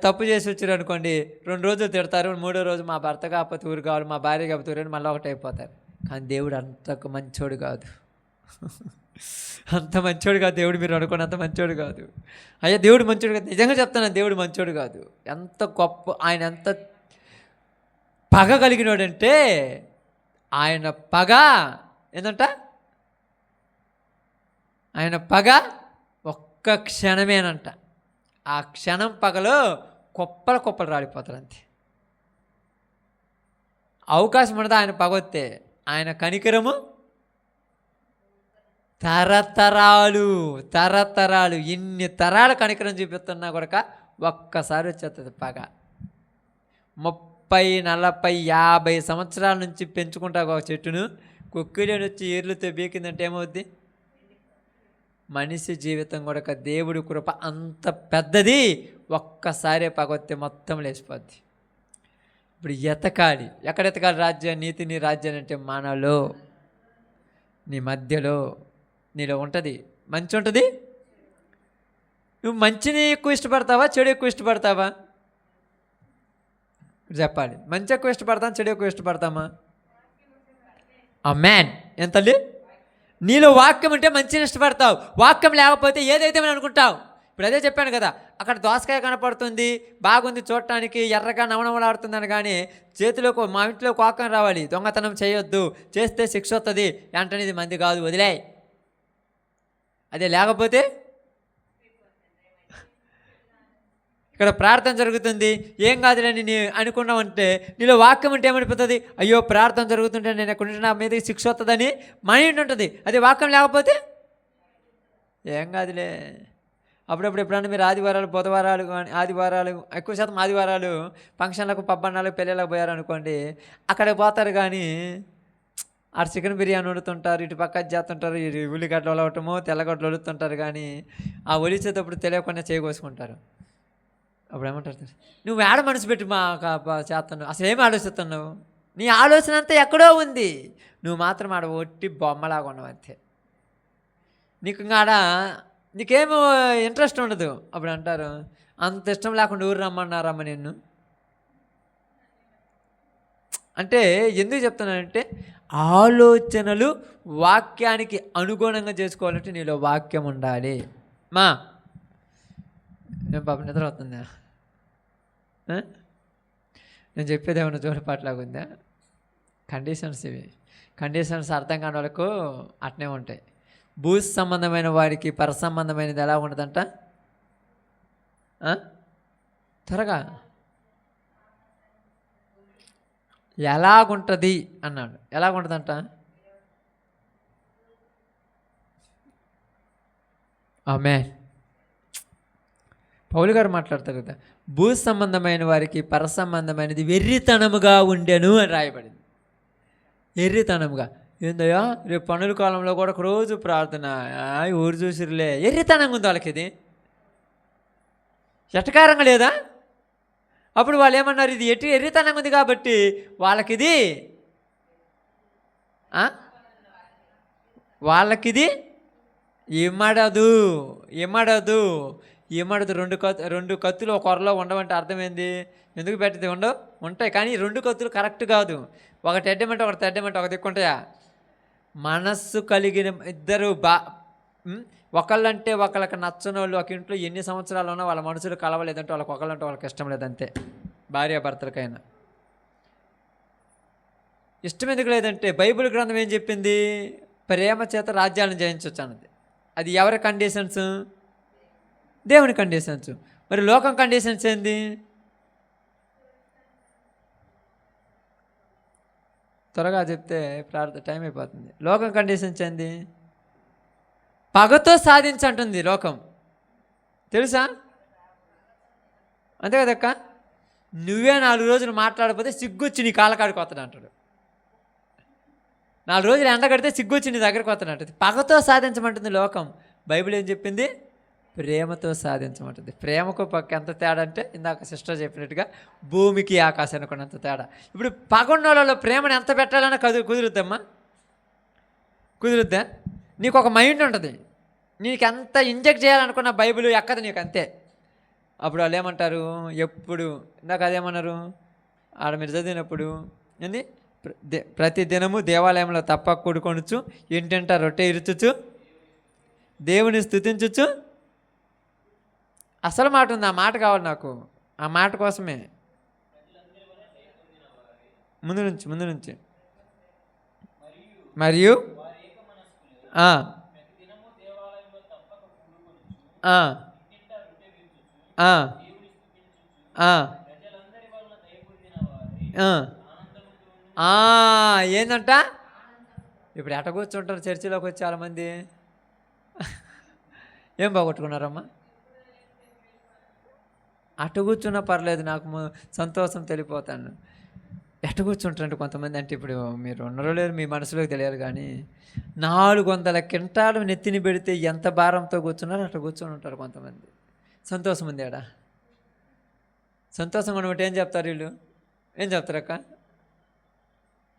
తప్పు చేసి వచ్చారు అనుకోండి, 2 రోజులు తిడతారు, 3వ రోజు మా భర్త కాకపోతే ఊరు కావాలి, మా భార్య కాకపోతే ఊరు అని మళ్ళీ ఒకటైపోతారు. కానీ దేవుడు అంత మంచోడు కాదు. అంత మంచోడు కాదు దేవుడు. మీరు అనుకోండి అంత మంచోడు కాదు. అయ్యా దేవుడు మంచోడు కాదు, నిజంగా చెప్తాను, దేవుడు మంచోడు కాదు. ఎంత గొప్ప ఆయన, ఎంత పగ కలిగినోడంటే, ఆయన పగ ఏంటంట, ఆయన పగ ఒక్క క్షణమేనంట. ఆ క్షణం పగలో కుప్పలు రాలిపోతారు అంతే. అవకాశం ఉండదు ఆయన పగొత్తే. ఆయన కనికరము తరతరాలు ఇన్ని తరాల కనికరం చూపిస్తున్నా కూడా ఒక్కసారి వచ్చేస్తుంది పగ. 30, 40, 50 సంవత్సరాల నుంచి పెంచుకుంటా ఒక చెట్టును కుక్కిడని వచ్చి ఏర్లతో బీకిందంటే ఏమవుద్ది? మనిషి జీవితం కూడా దేవుడి కృప అంత పెద్దది. ఒక్కసారే పగొత్తే మొత్తం లేచిపోద్ది. ఇప్పుడు ఎతకాలి. ఎక్కడ ఎతకాలి రాజ్యం? నీతిని రాజ్యాన్ని అంటే మనలో, నీ మధ్యలో, నీలో ఉంటుంది. మంచి ఉంటుంది. నువ్వు మంచిని ఎక్కువ ఇష్టపడతావా, చెడు ఎక్కువ ఇష్టపడతావా? చెప్పాలి. మంచి ఎక్కువ ఇష్టపడతాం, చెడు ఎక్కువ ఇష్టపడతామా? మ్యాన్ ఎంతల్లి? నీలో వాక్యం ఉంటే మంచిని ఇష్టపడతావు. వాక్యం లేకపోతే ఏదైతే మనం అనుకుంటావు. ఇప్పుడు అదే చెప్పాను కదా, అక్కడ దోసకాయ కనపడుతుంది, బాగుంది చూడటానికి, ఎర్రగా నవనవలాడుతుందని, కానీ చేతిలోకి మా ఇంట్లో వాక్యం రావాలి. దొంగతనం చేయొద్దు, చేస్తే శిక్ష వస్తుంది అంటే ఇది మంది కాదు, వదిలే. అదే లేకపోతే ఇక్కడ ప్రార్థన జరుగుతుంది, ఏం కాదులేని నీ అనుకున్నావంటే, నీలో వాక్యం ఉంటే ఏమనిపోతుంది? అయ్యో ప్రార్థన జరుగుతుంటే నేను ఎక్కడ నా మీద శిక్ష వస్తుందని మైండ్ ఉంటుంది. అదే వాక్యం లేకపోతే ఏం కాదులే. అప్పుడప్పుడు ఎప్పుడన్నా మీరు ఆదివారాలు, బుధవారాలు కానీ, ఆదివారాలు ఎక్కువ శాతం ఆదివారాలు ఫంక్షన్లకు, పబ్బన్నాలకు, పెళ్ళిళ్ళకు పోయారనుకోండి, అక్కడికి పోతారు. కానీ అటు చికెన్ బిర్యానీ వండుతుంటారు, ఇటు పక్క చేస్తుంటారు, ఇటు ఉల్లిగడ్డలు ఒలవటము, తెల్లగడ్డలు ఒలుతుంటారు. కానీ ఆ ఒలిచేటప్పుడు తెలియకుండా చేయకోసుకుంటారు. అప్పుడు ఏమంటారు? నువ్వు ఏడ మనసు పెట్టి మా చేస్తున్నావు, అసలు ఏమి ఆలోచిస్తున్నావు? నీ ఆలోచన అంతా ఎక్కడో ఉంది, నువ్వు మాత్రం ఆడ ఒట్టి బొమ్మలాగా ఉన్నావు అంతే. నీకు ఇంకా ఆడ నీకేమో ఇంట్రెస్ట్ ఉండదు. అప్పుడు అంటారు, అంత ఇష్టం లేకుండా ఊరు రమ్మన్నారమ్మ నిన్ను అంటే. ఎందుకు చెప్తున్నానంటే, ఆలోచనలు వాక్యానికి అనుగుణంగా చేసుకోవాలంటే నీలో వాక్యం ఉండాలి. ఏం పాప నిద్ర అవుతుందా? నేను చెప్పేది ఏమన్నా జోడపాట్లాగా ఉందా? కండిషన్స్ ఇవి. కండిషన్స్ అర్థం కాని వాళ్ళకు అట్నే ఉంటాయి. భూ సంబంధమైన వారికి పర సంబంధమైనది ఎలా ఉండదంట? త్వరగా ఎలాగుంటుంది అన్నాడు. ఎలాగుంటుందంట? ఆమేన్. పౌలు గారు మాట్లాడతారు కదా, భూ సంబంధమైన వారికి పర సంబంధమైనది వెర్రితనముగా ఉండెను అని రాయబడింది. ఎర్రితనముగా ఏందయ్యా? రేపు పనుల కాలంలో కూడా ఒక రోజు ప్రార్థన, ఊరు చూసిరులే. ఎర్రితనంగా ఉంది వాళ్ళకి. ఇది ఎటకారంగా లేదా? అప్పుడు వాళ్ళు ఏమన్నారు? ఇది ఎర్రితనంగా ఉంది కాబట్టి వాళ్ళకిది ఇమ్మడదు. రెండు కత్తులు ఒక కొరలో ఉండవంటే అర్థమైంది. ఎందుకు పెట్టింది? ఉండవు, ఉంటాయి. కానీ 2 కత్తులు కరెక్ట్ కాదు. ఒకటి ఎడ్డమంటే ఒకటి తెడ్డమంటే ఒక దిక్కుంటాయా? మనస్సు కలిగిన ఇద్దరు ఒకళ్ళంటే ఒకళ్ళకి నచ్చని వాళ్ళు ఒక ఇంట్లో ఎన్ని సంవత్సరాలు ఉన్నా వాళ్ళ మనసులు కలవలేదంటే వాళ్ళకి ఒకళ్ళంటే వాళ్ళకి ఇష్టం లేదంతే. భార్యాభర్తలకైనా ఇష్టం ఎందుకు లేదంటే, బైబిల్ గ్రంథం ఏం చెప్పింది? ప్రేమ చేత రాజ్యాలను జయించవచ్చు అన్నది. అది ఎవరి కండిషన్స్? దేవుని కండిషన్స్. మరి లోకం కండిషన్స్ ఏంది? త్వరగా చెప్తే టైం అయిపోతుంది. లోకం కండిషన్స్ ఏంది? పగతో సాధించంటుంది లోకం, తెలుసా? అంతే కదక్క. నువ్వే 4 రోజులు మాట్లాడకపోతే సిగ్గొచ్చి నీ కాళ్ళకాడికి వస్తాడు అంటాడు. 4 రోజులు ఎండగడితే సిగ్గొచ్చి నీ దగ్గరికి వస్తాడు అంటుంది. పగతో సాధించమంటుంది లోకం. బైబిల్ ఏం చెప్పింది? ప్రేమతో సాధించమంటుంది. ప్రేమకు పక్క ఎంత తేడా అంటే, ఇందాక సిస్టర్ చెప్పినట్టుగా భూమికి ఆకాశానికి అంత తేడా. ఇప్పుడు పగొన్నోళ్ళలో ప్రేమను ఎంత పెట్టాలన్నా కుదురుద్దమ్మా? కుదురుద్దా? నీకు ఒక మైండ్ ఉంటుంది, నీకు ఎంత ఇంజెక్ట్ చేయాలనుకున్న బైబిల్ ఎక్కదు నీకు అంతే. అప్పుడు వాళ్ళు ఏమంటారు, ఎప్పుడు ఇందాక అదేమన్నారు ఆడ మీరు చదివినప్పుడు ఏంది, ప్రతి దినము దేవాలయంలో తప్ప కూడుకొనుచు ఇంటింట రొట్టె ఇరుచుచు దేవుని స్తుతించుచు. అసలు మాట ఉంది, ఆ మాట కావాలి నాకు, ఆ మాట కోసమే. ముందు నుంచి మరియు ఏందంట, ఇప్పుడు ఎట కూర్చుంటారు చర్చిలోకి వచ్చి చాలామంది, ఏం బాగొట్టుకున్నారమ్మా? అటు కూర్చున్నా పర్లేదు, నాకు సంతోషం తెలిపోతాను. ఎట్ట కూర్చుంటారంటే కొంతమంది, అంటే ఇప్పుడు మీరు ఉన్నారో లేరు మీ మనసులోకి తెలియాలి కానీ 400 క్వింటాలు నెత్తిని పెడితే ఎంత భారంతో కూర్చున్నారో అట్లా కూర్చొని ఉంటారు కొంతమంది. సంతోషం ఉంది ఆడ. సంతోషంగా ఉండమంటే ఏం చెప్తారు వీళ్ళు? ఏం చెప్తారు అక్క?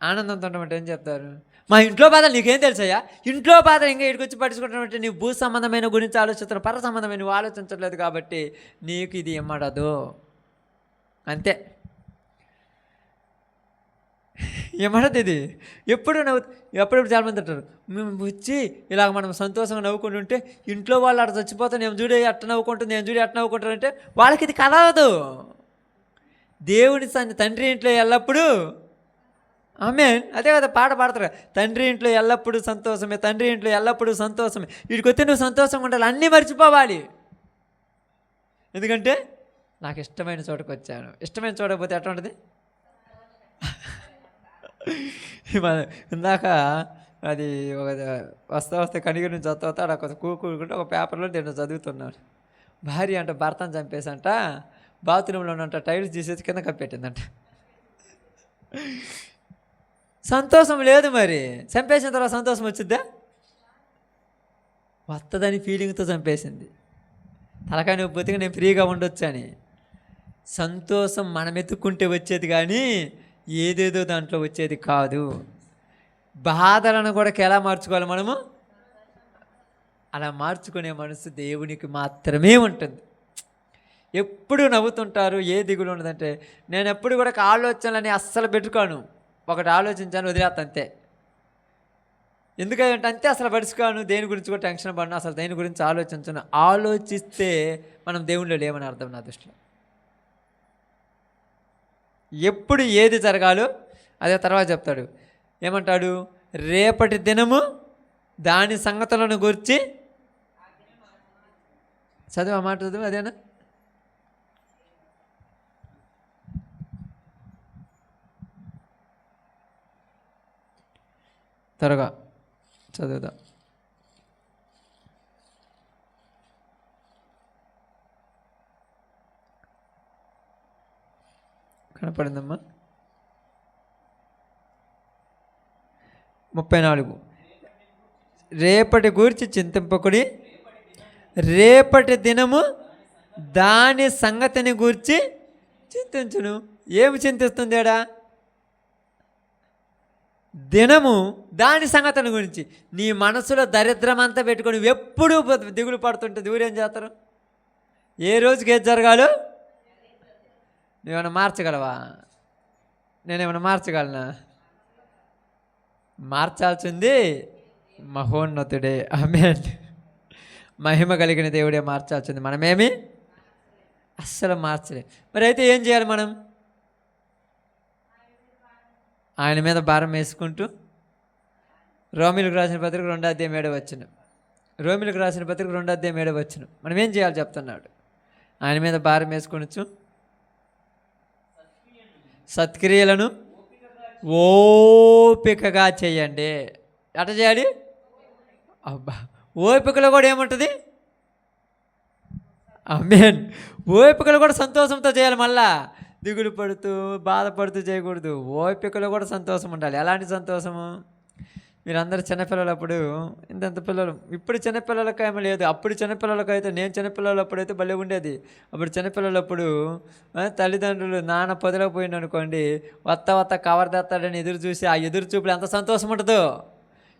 ఆనందంతో ఉండమంటే ఏం చెప్తారు? మా ఇంట్లో బాధలు నీకేం తెలుసయ్యా? ఇంట్లో బాధలు ఇంకా ఇక్కడికి వచ్చి పట్టించుకుంటామంటే నీవు భూ సంబంధమైన గురించి ఆలోచిస్తారు, పర సంబంధమైన నువ్వు ఆలోచించట్లేదు కాబట్టి నీకు ఇది ఏమడదు, అంతే. ఏమన్నది ఇది? ఎప్పుడెప్పుడు చాలామంది అంటారు, మేము వచ్చి ఇలాగ మనం సంతోషంగా నవ్వుకుంటూ ఉంటే ఇంట్లో వాళ్ళు అట్లా చచ్చిపోతాను, నేను చూడే అట్ట నవ్వుకుంటుంది, నేను చూడే అట్ట నవ్వుకుంటారంటే వాళ్ళకి ఇది కలవదు. దేవుని తండ్రి ఇంట్లో ఎల్లప్పుడూ ఆమేన్, అదే కదా పాట పాడతారు, తండ్రి ఇంట్లో ఎల్లప్పుడూ సంతోషమే, తండ్రి ఇంట్లో ఎల్లప్పుడూ సంతోషమే. వీడికి వస్తే నువ్వు సంతోషంగా ఉండాలి, అన్నీ మర్చిపోవాలి. ఎందుకంటే నాకు ఇష్టమైన చోటకు వచ్చాను. ఇష్టమైన చోటకపోతే ఎట్లా ఉంటుంది? ఇందాక అది ఒక వస్తే కనిగిరి నుంచి వస్తా అక్కడ కూకుంటే ఒక పేపర్లో నేను చదువుతున్నాను. భార్య అంట భర్తను చంపేసంట బాత్రూంలో అంట టైల్స్ తీసేసి కింద కప్పెట్టిందంట. సంతోషం లేదు, మరి చంపేసిన తర్వాత సంతోషం వచ్చిద్దా? వస్తుందని ఫీలింగ్తో చంపేసింది. తలకాయ నొప్పి బతికి నేను ఫ్రీగా ఉండొచ్చు అని. సంతోషం మనం ఎత్తుక్కుంటే వచ్చేది కానీ ఏదేదో దాంట్లో వచ్చేది కాదు. బాధలను కూడా ఎలా మార్చుకోవాలి మనము? అలా మార్చుకునే మనసు దేవునికి మాత్రమే ఉంటుంది. ఎప్పుడు నవ్వుతుంటారు, ఏ దిగులు ఉండదంటే నేను ఎప్పుడు కూడా ఆలోచనలని అస్సలు పెట్టుకోను. ఒకటి ఆలోచించాను వదిలేస్తా అంతే. ఎందుకంటే అంతే, అసలు పడుచుకోను, దేని గురించి కూడా టెన్షన్ పడినా, అసలు దేని గురించి ఆలోచించను. ఆలోచిస్తే మనం దేవుళ్ళు లేమని అర్థం నా దృష్టిలో. ఎప్పుడు ఏది జరగాలో అదే తర్వాత చెప్తాడు. ఏమంటాడు? రేపటి దినము దాని సంగతులను గురించి చదువు, ఆ మాట చదువు, అదేనా? త్వరగా చదువుదా. కనపడిందమ్మా? 34. రేపటి గూర్చి చింతింపకుడి, రేపటి దినము దాని సంగతిని గూర్చి చింతించును. ఏమి చింతిస్తుంది ఆడ? దినము దాని సంగతిని గురించి. నీ మనసులో దరిద్రం అంతా పెట్టుకొని ఎప్పుడూ దిగులు పడుతుంటే దిగులు ఏం చేస్తారు? ఏ రోజుకి ఏది జరగాలో నువ్వేమైనా మార్చగలవా? నేనేమైనా మార్చగలనా? మార్చాల్సింది మహోన్నతుడే. ఆమేన్. మహిమ కలిగిన దేవుడే మార్చాల్సింది, మనమేమి అస్సలు మార్చలే. మరి అయితే ఏం చేయాలి మనం? ఆయన మీద భారం వేసుకుంటూ, రోమిలకు రాసిన పత్రిక 2:7 రోమిలకు రాసిన పత్రిక 2:7 మనం ఏం చేయాలి చెప్తున్నాడు. ఆయన మీద భారం వేసుకొనొచ్చు, సత్క్రియలను ఓపికగా చేయండి. ఎట్లా చేయాలి? అబ్బా, ఓపికలో కూడా ఏముంటుంది? ఆమేన్. ఓపికలో కూడా సంతోషంతో చేయాలి. మళ్ళా దిగులు పడుతూ బాధపడుతూ చేయకూడదు. ఓపికలో కూడా సంతోషం ఉండాలి. ఎలాంటి సంతోషము? మీరందరూ చిన్నపిల్లలప్పుడు, ఇంత పిల్లలు ఇప్పుడు చిన్నపిల్లలకి ఏమో లేదు, అప్పుడు చిన్నపిల్లలకైతే, నేను చిన్నపిల్లలప్పుడైతే భలే ఉండేది. అప్పుడు చిన్నపిల్లలప్పుడు తల్లిదండ్రులు నాన్న పొదలకపోయింది అనుకోండి, వత్త కవర్ తెస్తాడని ఎదురు చూసి ఆ ఎదురు చూపులు ఎంత సంతోషం ఉంటుందో.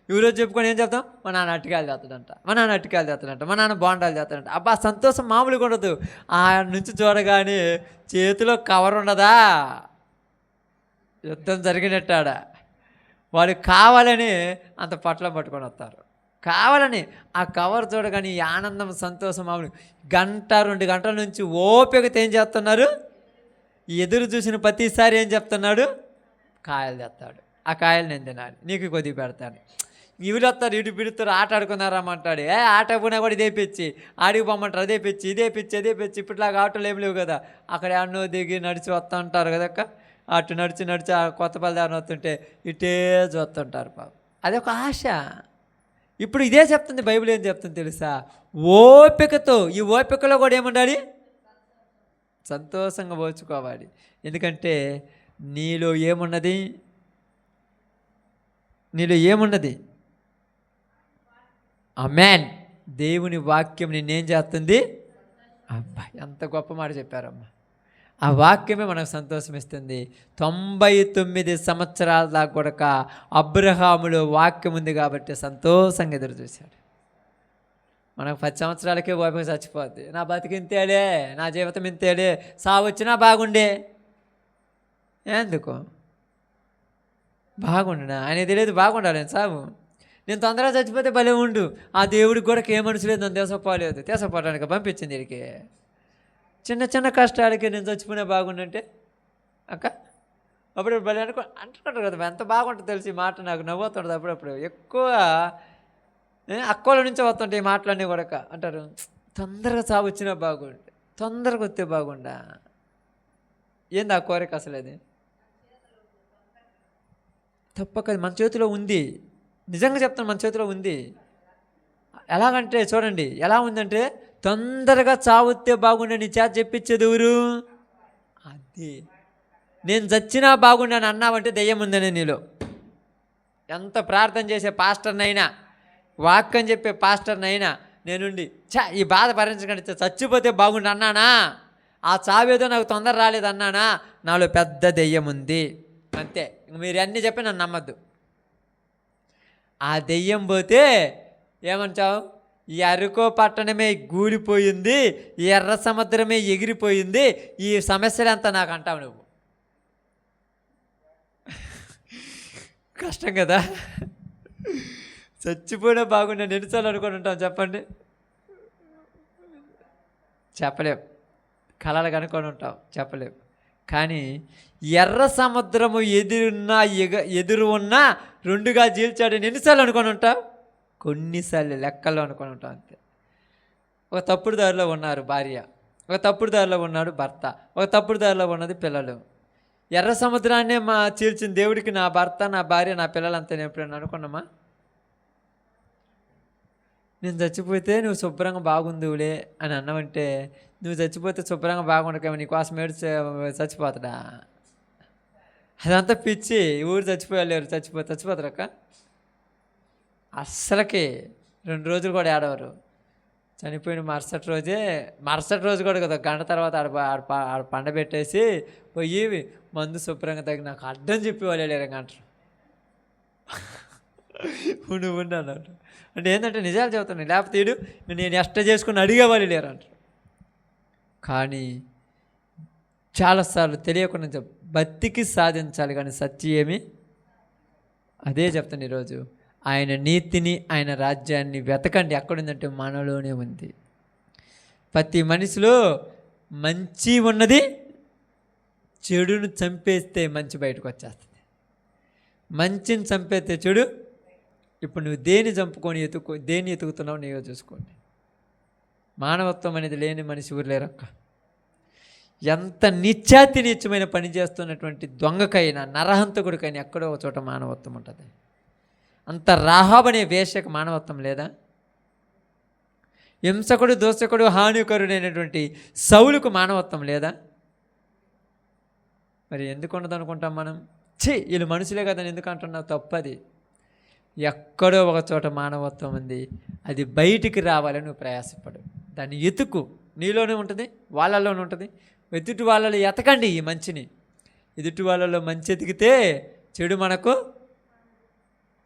ఈరోజు చెప్పుకొని ఏం చెప్తాం, మా నాన్న అట్టికాయలు చేస్తాడంట, మా నాన్న అట్టికాయలు చేస్తాడంట, మా నాన్న బోండాలు చేస్తాడంట. అబ్బా సంతోషం మామూలుగా ఉండదు. ఆ నుంచి చూడగానే చేతిలో కవర్ ఉండదా, యుద్ధం జరిగినట్టాడ. వాడు కావాలని అంత పట్ల పట్టుకొని వస్తారు, కావాలని ఆ కవర్ చూడగానే ఈ ఆనందం సంతోషం మామూలు. 1-2 గంటల నుంచి ఓపికతో ఏం చేస్తున్నారు, ఎదురు చూసిన ప్రతిసారి ఏం చెప్తున్నాడు, కాయలు తెస్తాడు. ఆ కాయలు నేను తినాలి, నీకు కొద్దిగా పెడతాను. ఇవి వస్తారు, ఇటు పిడుతారు, ఆట ఆడుకున్నారమ్మంటాడు. ఆట పోయినా కూడా ఇదే పిచ్చి, ఆడికి పోమంటారు, అదే పిచ్చి, ఇదే పిచ్చి, అదే పిచ్చి. ఇప్పటిలాగా ఆటోలు ఏమి లేవు కదా, అక్కడ అన్నో దిగి నడిచి వస్తూ ఉంటారు కదక్క. అటు నడిచి ఆ కొత్తపల్లి దారిని వస్తుంటే ఇటే చూస్తుంటారు పాపం. అదొక ఆశ. ఇప్పుడు ఇదే చెప్తుంది బైబిల్. ఏం చెప్తుంది తెలుసా, ఓపికతో. ఈ ఓపికలో కూడా ఏముండాలి, సంతోషంగా పోల్చుకోవాలి. ఎందుకంటే నీలో ఏమున్నది, ఆమేన్. దేవుని వాక్యం నిన్నేం చేస్తుంది. అబ్బా ఎంత గొప్ప మాట చెప్పారమ్మా. ఆ వాక్యమే మనకు సంతోషం ఇస్తుంది. 99 సంవత్సరాల దాకా కూడా అబ్రహాములో వాక్యం ఉంది కాబట్టి సంతోషంగా ఎదురు చూశాడు. మనకు 10 సంవత్సరాలకే ఓపిక చచ్చిపోద్ది. నా బతికింతేలే, నా జీవితం ఇంతేలే, సావు వచ్చినా బాగుండే. ఎందుకు బాగుండునా, ఆయన తెలియదు బాగుండాలి సాగు. నేను తొందరగా చచ్చిపోతే భలే ఉండు. ఆ దేవుడికి కూడా ఏ మనసు లేదు, నన్ను దేశపోలేదు, దేశపోవడానికి పంపించింది వీడికి. చిన్న చిన్న కష్టాలకి నేను చచ్చిపోయినా బాగుండంటే అక్క అప్పుడు భలే అంటుకుంటారు కదా. ఎంత బాగుంటుంది తెలిసి మాట నాకు నవ్వుతుంటుంది అప్పుడప్పుడు. ఎక్కువ అక్కల నుంచి వస్తుంటాయి ఈ మాటలన్నీ కూడా. అంటారు తొందరగా సాగు వచ్చినా బాగుండే, తొందరగా వస్తే బాగుండా. ఏంది ఆ కోరిక అసలు? అది తప్పక మన చేతిలో ఉంది. నిజంగా చెప్తాను, మన చేతిలో ఉంది. ఎలాగంటే చూడండి ఎలా ఉందంటే, తొందరగా చావుతే బాగుండే నీ చేత చెప్పించేది ఎవరు? అది నేను చచ్చినా బాగుండని అన్నావంటే దెయ్యం ఉందనే నీలో. ఎంత ప్రార్థన చేసే పాస్టర్నైనా, వాక్యం చెప్పే పాస్టర్నైనా నేనుండి ఈ బాధ భరించకండి చచ్చిపోతే బాగుండు అన్నానా, ఆ చావేదో నాకు తొందర రాలేదు అన్నానా, నాలో పెద్ద దెయ్యం ఉంది అంతే. మీరు అన్నీ చెప్పి నన్ను నమ్మద్దు. ఆ దెయ్యం పోతే ఏమంటావు, ఈ అరకు పట్టణమే గూలిపోయింది, ఈ ఎర్ర సముద్రమే ఎగిరిపోయింది, ఈ సమస్యలంతా నాకు అంటావు నువ్వు. కష్టం కదా. చచ్చిపోయినా బాగుండే ఎన్నిసార్లు అనుకొని ఉంటాం చెప్పండి. చెప్పలేం. కలలు కనుక్కొని ఉంటాం, చెప్పలేం. కానీ ఎర్ర సముద్రము ఎదురు ఉన్నా 2గా చీల్చాడని ఎన్నిసార్లు అనుకొని ఉంటావు? కొన్నిసార్లు లెక్కల్లో అనుకొని ఉంటాం అంతే. ఒక తప్పుడు దారిలో ఉన్నారు భార్య, ఒక తప్పుడు దారిలో ఉన్నాడు భర్త, ఒక తప్పుడు దారిలో ఉన్నది పిల్లలు. ఎర్ర సముద్రాన్నే చీల్చిన దేవుడికి నా భర్త, నా భార్య, నా పిల్లలు అంతా నేను ఎప్పుడైనా అనుకున్నామా? నేను చచ్చిపోతే నువ్వు శుభ్రంగా బాగుందివులే అని అన్నావంటే, నువ్వు చచ్చిపోతే శుభ్రంగా బాగుండకేమో నీకోసం ఏడు చచ్చిపోతాడా? అదంతా పిచ్చి. ఊరు చచ్చిపోయలేరు, చచ్చిపోతారక్క. అస్సలకి 2 రోజులు కూడా ఏడవరు. చనిపోయిన మరుసటి రోజు కూడా కదా, గంట తర్వాత ఆడ పండబెట్టేసి పోయి మందు శుభ్రంగా తగ్గి నాకు అడ్డం చెప్పేవాళ్ళు లేరు అంటారు. ఉండు అన్నట్టు. అంటే ఏంటంటే నిజాలు చెబుతున్నాను, లేకపోతే నేను ఎష్ట చేసుకుని అడిగేవాళ్ళు లేరు అంటారు. కానీ చాలాసార్లు తెలియకుండా బతికి సాధించాలి కానీ సత్యమేమి. అదే చెప్తాను ఈరోజు. ఆయన నీతిని, ఆయన రాజ్యాన్ని వెతకండి. ఎక్కడుందంటే మనలోనే ఉంది. ప్రతి మనిషిలో మంచి ఉన్నది, చెడును చంపేస్తే మంచి బయటకు వచ్చేస్తుంది. మంచిని చంపేస్తే చెడు. ఇప్పుడు నువ్వు దేన్ని దేన్ని ఎతుకుతున్నావు నీవో చూసుకోండి. మానవత్వం అనేది లేని మనిషి ఊరు లేరక్క. ఎంత నీచమైన పని చేస్తున్నటువంటి దొంగకైనా, నరహంతకుడికైనా ఎక్కడో ఒక చోట మానవత్వం ఉంటుంది. అంత రాహాబ్ అనే వేశ్యకు మానవత్వం లేదా? హింసకుడు, దోషకుడు, హానికరుడైనటువంటి సౌలుకు మానవత్వం లేదా? మరి ఎందుకు ఉండదు అనుకుంటాం మనం? వీళ్ళు మనుషులే కదని ఎందుకు అంటున్నావు? తప్పది. ఎక్కడో ఒక చోట మానవత్వం ఉంది. అది బయటికి రావాలని నువ్వు ప్రయాసపడు. దాన్ని ఎతుకు. నీలోనే ఉంటుంది, వాళ్ళలోనే ఉంటుంది. ఎదుటి వాళ్ళలో ఎతకండి ఈ మంచిని. ఎదుటి వాళ్ళలో మంచి ఎతికితే చెడు మనకు.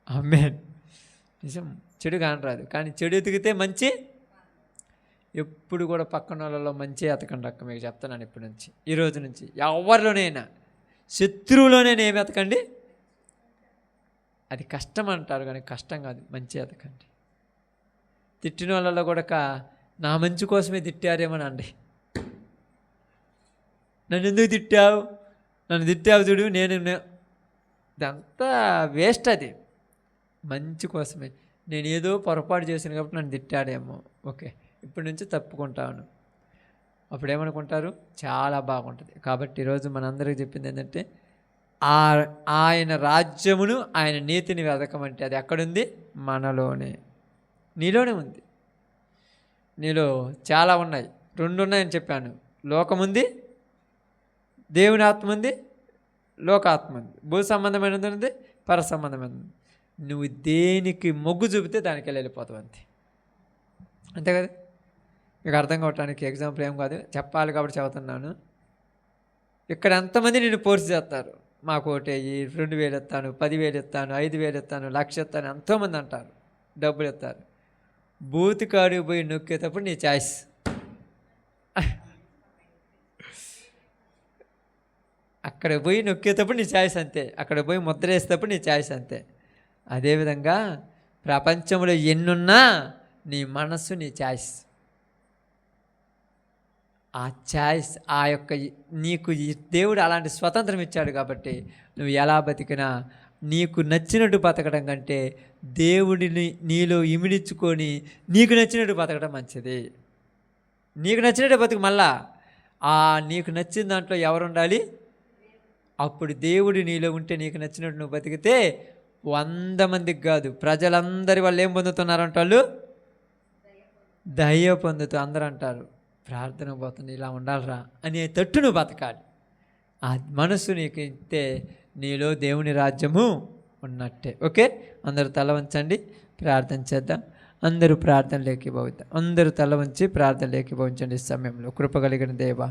ఆమేన్. నిజం, చెడు కానరాదు. కానీ చెడు ఎతికితే మంచి ఎప్పుడు కూడా పక్కన వాళ్ళలో మంచి ఎతకండి అక్క. మీకు చెప్తున్నాను ఇప్పటి నుంచి, ఈ రోజు నుంచి ఎవరిలోనైనా శత్రువులోనైనా ఏమి ఎతకండి. అది కష్టం అంటారు కానీ కష్టం కాదు, మంచి ఎతకండి. తిట్టిన వాళ్ళలో కూడా నా మంచి కోసమే తిట్టారేమని అండి. నన్ను ఎందుకు తిట్టావు, నన్ను తిట్టావు చూడు, ఇదంతా వేస్ట్. అది మంచి కోసమే. నేను ఏదో పొరపాటు చేశాను కాబట్టి నన్ను తిట్టాడేమో, ఓకే ఇప్పటి నుంచి తప్పుకుంటాను. అప్పుడు ఏమనుకుంటారు, చాలా బాగుంటుంది. కాబట్టి ఈరోజు మనందరికీ చెప్పింది ఏంటంటే, ఆయన రాజ్యమును ఆయన నీతిని వెతకమంటే అది ఎక్కడుంది? మనలోనే, నీలోనే ఉంది. నీలో చాలా ఉన్నాయి, 2 ఉన్నాయని చెప్పాను. లోకముంది, దేవుని ఆత్మ ఉంది, లోకాత్మ ఉంది. భూ సంబంధమైనది ఉంది, పర సంబంధమైనది. నువ్వు దేనికి మొగ్గు చూపితే దానికి వెళ్ళిపోతావు, అంతే కదా. మీకు అర్థం కావటానికి ఎగ్జాంపుల్ ఏం కాదు, చెప్పాలి కాబట్టి చెబుతున్నాను. ఇక్కడ ఎంతమంది నిన్ను ఫోర్స్ చేస్తారు, మాకు ఒకటి 2,000 ఇస్తాను, 10,000 ఇస్తాను, 5,000 ఇస్తాను, 1,00,000 ఇస్తాను, ఎంతోమంది అంటారు, డబ్బులు ఇస్తారు. బూత్ కాడికి పోయి నొక్కేటప్పుడు నీ చాయిస్. అక్కడ పోయి నొక్కేటప్పుడు నీ చాయిస్ అంతే, అక్కడ పోయి ముద్ర వేసేటప్పుడు నీ చాయిస్ అంతే. అదేవిధంగా ప్రపంచంలో ఎన్నున్నా నీ మనస్సు నీ చాయిస్. ఆ చాయిస్, ఆ యొక్క నీకు దేవుడు అలాంటి స్వతంత్రం ఇచ్చాడు కాబట్టి నువ్వు ఎలా బతికినా నీకు నచ్చినట్టు బతకడం కంటే దేవుడిని నీలో ఇమిడించుకొని నీకు నచ్చినట్టు బతకడం మంచిది. నీకు నచ్చినట్టు బతుకు. మళ్ళా నీకు నచ్చిన దాంట్లో ఎవరు ఉండాలి? అప్పుడు దేవుడు నీలో ఉంటే నీకు నచ్చినట్టు నువ్వు బతికితే 100 మందికి కాదు, ప్రజలందరి వాళ్ళు ఏం పొందుతున్నారంట, వాళ్ళు దయ పొందుతూ. అందరూ అంటారు, ప్రార్థన పోతుంది, ఇలా ఉండాలిరా అనే తట్టు నువ్వు బతకాలి. ఆ మనసు నీకు ఇస్తే నీలో దేవుని రాజ్యము ఉన్నట్టే. ఓకే, అందరూ తల వంచండి, ప్రార్థన చేద్దాం. అందరూ ప్రార్థనలోకి పోతాం. అందరూ తల వంచి ప్రార్థనలోకి పోయించండి. ఈ సమయంలో కృప కలిగిన దేవా,